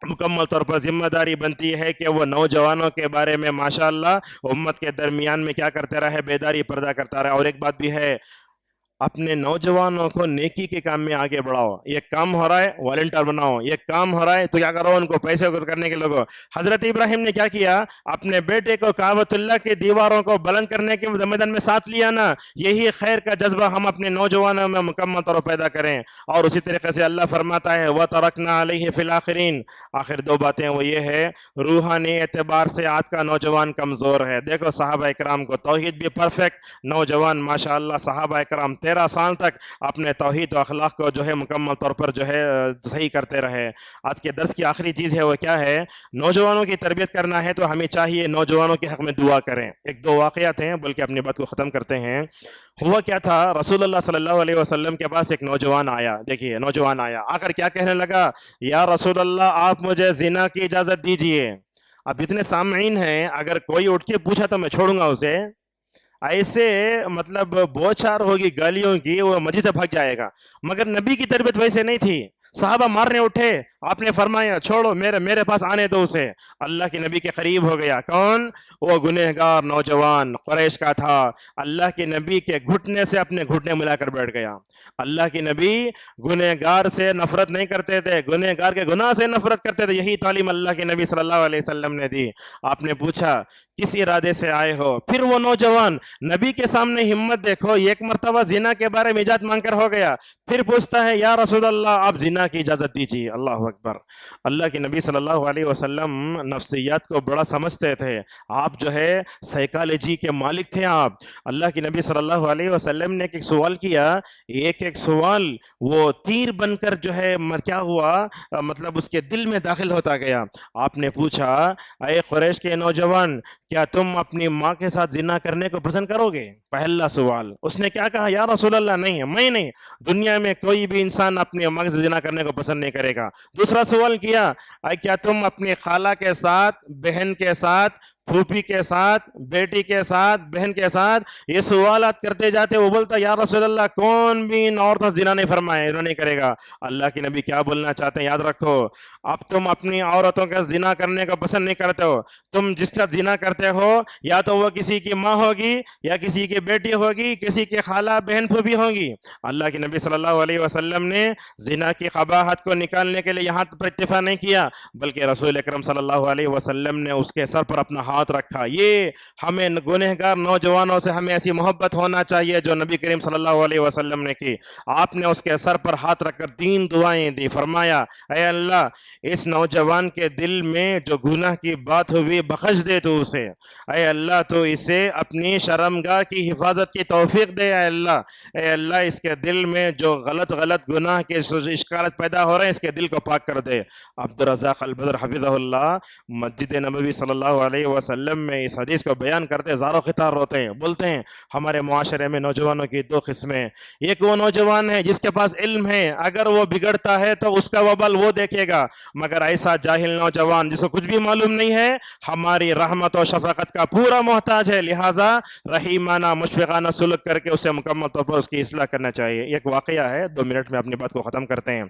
مکمل طور پر ذمہ داری بنتی ہے کہ وہ نوجوانوں کے بارے میں ماشاءاللہ امت کے درمیان میں کیا کرتے رہے, بیداری پیدا کرتا رہے. اور ایک بات بھی ہے, اپنے نوجوانوں کو نیکی کے کام میں آگے بڑھاؤ. یہ کام ہو رہا ہے والنٹیئر بناؤ, یہ کام ہو رہا ہے تو کیا کرو, ان کو پیسے کرنے کے لوگوں. حضرت ابراہیم نے کیا کیا, اپنے بیٹے کو کعبۃ اللہ کی دیواروں کو بلند کرنے کے میدان میں ساتھ لیا نا. یہی خیر کا جذبہ ہم اپنے نوجوانوں میں مکمل طور پر پیدا کریں. اور اسی طریقے سے اللہ فرماتا ہے, وَتَرَكْنَا عَلَيْهِ فِي الْآخِرِينَ. آخر دو باتیں وہ یہ ہے, روحانی اعتبار سے آج کا نوجوان کمزور ہے. دیکھو صحابہ اکرام کو توحید بھی پرفیکٹ, نوجوان ماشاءاللہ صحابہ اکرام 13 سال تک اپنے توحید و اخلاق کو جو ہے مکمل طور پر جو ہے صحیح کرتے رہے. آج کے درس کی آخری چیز ہے وہ کیا ہے, نوجوانوں کی تربیت کرنا ہے تو ہمیں چاہیے نوجوانوں کے حق میں دعا کریں. ایک دو واقعات ہیں, بلکہ اپنی بات کو ختم کرتے ہیں. ہوا کیا تھا, رسول اللہ صلی اللہ علیہ وسلم کے پاس ایک نوجوان آیا. دیکھیے نوجوان آ کر کیا کہنے لگا, یا رسول اللہ آپ مجھے زنا کی اجازت دیجئے. اب اتنے سامعین ہیں, اگر کوئی اٹھ کے پوچھا تو میں چھوڑوں گا اسے. ایسے مطلب بوچھار ہوگی گالیوں کی, وہ مسجد سے بھاگ جائے گا. مگر نبی کی تربیت ویسے نہیں تھی. صحابہ مارنے اٹھے, آپ نے فرمایا چھوڑو, میرے پاس آنے دو اسے. اللہ کے نبی کے قریب ہو گیا. کون, وہ گنہگار نوجوان قریش کا تھا. اللہ کے نبی کے گھٹنے سے اپنے گھٹنے ملا کر بیٹھ گیا. اللہ کے نبی گنہگار سے نفرت نہیں کرتے تھے, گنہگار کے گناہ سے نفرت کرتے تھے. یہی تعلیم اللہ کے نبی صلی اللہ علیہ وسلم نے دی. آپ نے پوچھا کس ارادے سے آئے ہو. پھر وہ نوجوان نبی کے سامنے ہمت دیکھو, ایک مرتبہ زنا کے بارے میں اجازت مانگ کر ہو گیا. پھر پوچھتا ہے, یا رسول اللہ آپ زنا کی اجازت دیجیے. اللہ اکبر. اللہ کے نبی صلی اللہ علیہ وسلم نفسیات کو بڑا سمجھتے تھے. آپ جو ہے سائیکالوجی کے مالک تھے. آپ اللہ کے نبی صلی اللہ علیہ وسلم نے ایک سوال کیا, ایک سوال وہ تیر بن کر جو ہے کیا ہوا, مطلب اس کے دل میں داخل ہوتا گیا. آپ نے پوچھا, اے قریش کے نوجوان, کیا تم اپنی ماں کے ساتھ زنا کرنے کو پسند کرو گے؟ پہلا سوال. اس نے کیا کہا, یا رسول اللہ نہیں, میں نہیں, دنیا میں کوئی بھی انسان اپنی ماں سے زنا کرنے کو پسند نہیں کرے گا. دوسرا سوال کیا, کیا تم اپنی خالہ کے ساتھ, بہن کے ساتھ پھوپھی کے ساتھ، بیٹی کے ساتھ، بہن کے ساتھ یہ سوالات کرتے جاتے. وہ بولتا یا رسول اللہ کون بھی ان عورتوں سے زنا نہیں فرمائے، انہوں نہیں کرے گا. اللہ کے نبی کیا بولنا چاہتے ہیں یاد رکھو. اب تم اپنی عورتوں کا زنا کرنے کا پسند نہیں کرتے ہو. تم جس کا زنا کرتے ہو یا تو وہ کسی کی ماں ہوگی یا کسی کی بیٹی ہوگی، کسی کی خالہ بہن پھوپھی ہوگی. اللہ کے نبی صلی اللہ علیہ وسلم نے زنا کی قباحت کو نکالنے کے لیے یہاں پر اتفاق نہیں کیا، بلکہ رسول اکرم صلی اللہ علیہ وسلم نے اس کے سر پر اپنا ہاتھ رکھا. یہ ہمیں گنہگار نوجوانوں سے ہمیں ایسی محبت ہونا چاہیے جو نبی کریم صلی اللہ علیہ وسلم نے کی. آپ نے اس کے سر پر ہاتھ رکھ کر 3 دعائیں دی. فرمایا اے اللہ اس نوجوان کے دل میں جو گناہ کی بات ہوئی بخش دے تو اسے. اے اللہ تو اسے اپنی شرمگاہ کی حفاظت کی توفیق دے. اے اللہ اس کے دل میں جو غلط گناہ کے اشکالات پیدا ہو رہے ہیں اس کے دل کو پاک کر دے. عبدالرزاق البدر حفظہ اللہ مسجد نبوی صلی اللہ علیہ وسلم میں اس حدیث کو بیان کرتے زار و خطار روتے ہیں. بولتے ہیں ہمارے معاشرے میں نوجوانوں کی 2 قسمیں. ایک وہ نوجوان ہے جس کے پاس علم ہے، اگر وہ بگڑتا ہے تو اس کا وبال وہ دیکھے گا، مگر ایسا جاہل نوجوان جس کو کچھ بھی معلوم نہیں ہے ہماری رحمت و شفقت کا پورا محتاج ہے، لہٰذا رحیمانہ مشفقانہ سلوک کر کے اسے مکمل طور پر اس کی اصلاح کرنا چاہیے. ایک واقعہ ہے، 2 منٹ میں اپنی بات کو ختم کرتے ہیں.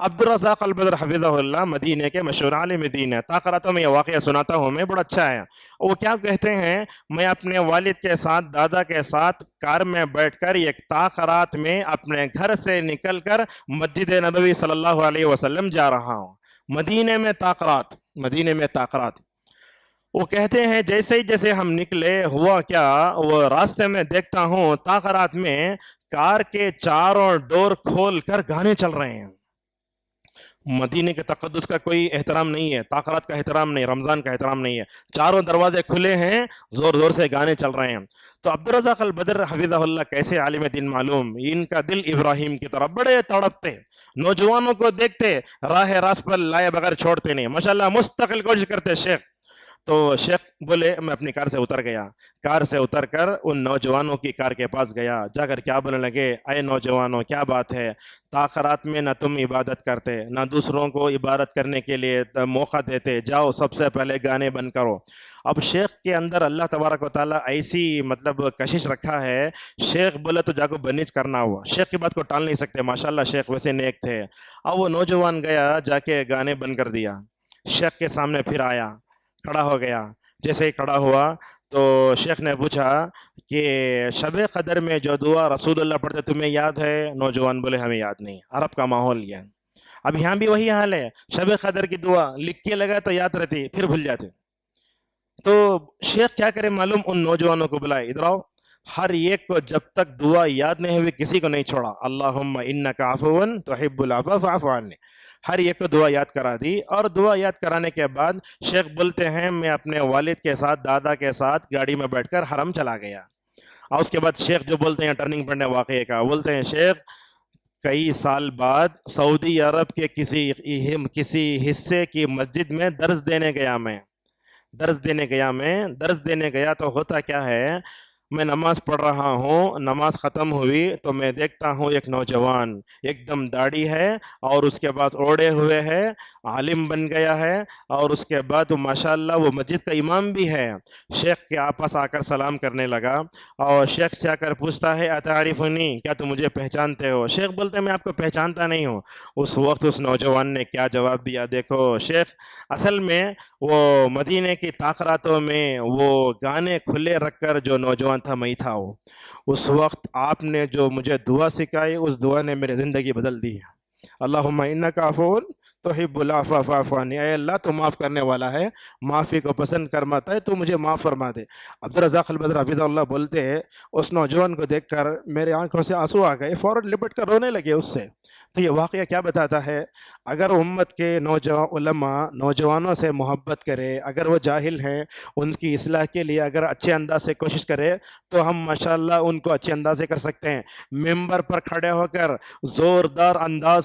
عبدالرزاق البدر حفظہ اللہ مدینے کے مشہور عالم دین ہے. تاقراتوں میں یہ واقعہ سناتا ہوں میں، بڑا اچھا ہے. وہ کیا کہتے ہیں، میں اپنے والد کے ساتھ دادا کے ساتھ کار میں بیٹھ کر ایک تاخرات میں اپنے گھر سے نکل کر مسجد نبوی صلی اللہ علیہ وسلم جا رہا ہوں. مدینے میں تاخرات. وہ کہتے ہیں جیسے ہم نکلے ہوا کیا، وہ راستے میں دیکھتا ہوں تاخرات میں کار کے چاروں ڈور کھول کر گانے چل رہے ہیں. مدینے کے تقدس کا کوئی احترام نہیں ہے، تاخرات کا احترام نہیں، رمضان کا احترام نہیں ہے. چاروں دروازے کھلے ہیں، زور سے گانے چل رہے ہیں. تو عبدالرزاق البدر حفظہ اللہ کیسے عالم دین معلوم، ان کا دل ابراہیم کی طرح بڑے تڑپتے، نوجوانوں کو دیکھتے راہ راست پر لائے بغیر چھوڑتے نہیں، ماشاءاللہ مستقل کوشش کرتے. تو شیخ بولے میں اپنی کار سے اتر گیا، کار سے اتر کر ان نوجوانوں کی کار کے پاس گیا. جا کر کیا بولنے لگے، اے نوجوانوں کیا بات ہے، تاخرات میں نہ تم عبادت کرتے نہ دوسروں کو عبادت کرنے کے لیے موقع دیتے، جاؤ سب سے پہلے گانے بند کرو. اب شیخ کے اندر اللہ تبارک و تعالیٰ ایسی کشش رکھا ہے، شیخ بولے تو جا کو بنیچ کرنا ہوا، شیخ کی بات کو ٹال نہیں سکتے. ماشاءاللہ شیخ ویسے نیک تھے. اب وہ نوجوان گیا، جا کے گانے بند کر دیا. شیخ کے سامنے پھر آیا، کھڑا ہو گیا. جیسے ہی کھڑا ہوا تو شیخ نے پوچھا کہ شب قدر میں جو دعا رسول اللہ پڑھتے تمہیں یاد ہے؟ نوجوان بولے ہمیں یاد نہیں. عرب کا ماحول یہ. اب یہاں بھی وہی حال ہے، شب قدر کی دعا لکھ کے لگا تو یاد رہتی، پھر بھول جاتے. تو شیخ کیا کرے معلوم، ان نوجوانوں کو بلائے، ادھر آؤ. ہر ایک کو جب تک دعا یاد نہیں ہوئی کسی کو نہیں چھوڑا. اللہم انک عفو تحب العفو فاعف عنی. ہر ایک کو دعا یاد کرا دی. اور دعا یاد کرانے کے بعد شیخ بولتے ہیں میں اپنے والد کے ساتھ دادا کے ساتھ گاڑی میں بیٹھ کر حرم چلا گیا. اور اس کے بعد شیخ جو بولتے ہیں ٹرننگ پوائنٹ واقعے کا، بولتے ہیں شیخ کئی سال بعد سعودی عرب کے کسی حصے کی مسجد میں درس دینے گیا تو ہوتا کیا ہے، میں نماز پڑھ رہا ہوں، نماز ختم ہوئی تو میں دیکھتا ہوں ایک نوجوان ایک دم داڑھی ہے اور اس کے بعد اوڑے ہوئے ہے، عالم بن گیا ہے، اور اس کے بعد ماشاءاللہ وہ مسجد کا امام بھی ہے. شیخ کے آپس آ کر سلام کرنے لگا اور شیخ سے آ کر پوچھتا ہے اتعرفنی، کیا تم مجھے پہچانتے ہو؟ شیخ بولتے ہیں میں آپ کو پہچانتا نہیں ہوں. اس وقت اس نوجوان نے کیا جواب دیا دیکھو شیخ، اصل میں وہ مدینے کی تاخراتوں میں وہ گانے کھلے رکھ کر جو نوجوان تھا میں تھا. وہ اس وقت آپ نے جو مجھے دعا سکھائی اس دعا نے میری زندگی بدل دی ہے. اللہم انک عفو تحب العفو فاعف عنی. اے اللہ تو معاف کرنے والا ہے، معافی کو پسند کرماتا ہے، تو مجھے معاف فرما دے. عبدالرزاق البدر حفظہ اللہ بولتے ہیں اس نوجوان کو دیکھ کر میرے آنکھوں سے آنسو آ گئے، فوراً لپٹ کر رونے لگے اس سے. تو یہ واقعہ کیا بتاتا ہے، اگر امت کے علماء نوجوانوں سے محبت کرے، اگر وہ جاہل ہیں ان کی اصلاح کے لیے اگر اچھے انداز سے کوشش کرے تو ہم ماشاءاللہ ان کو اچھے انداز سے کر سکتے ہیں. ممبر پر کھڑے ہو کر زوردار انداز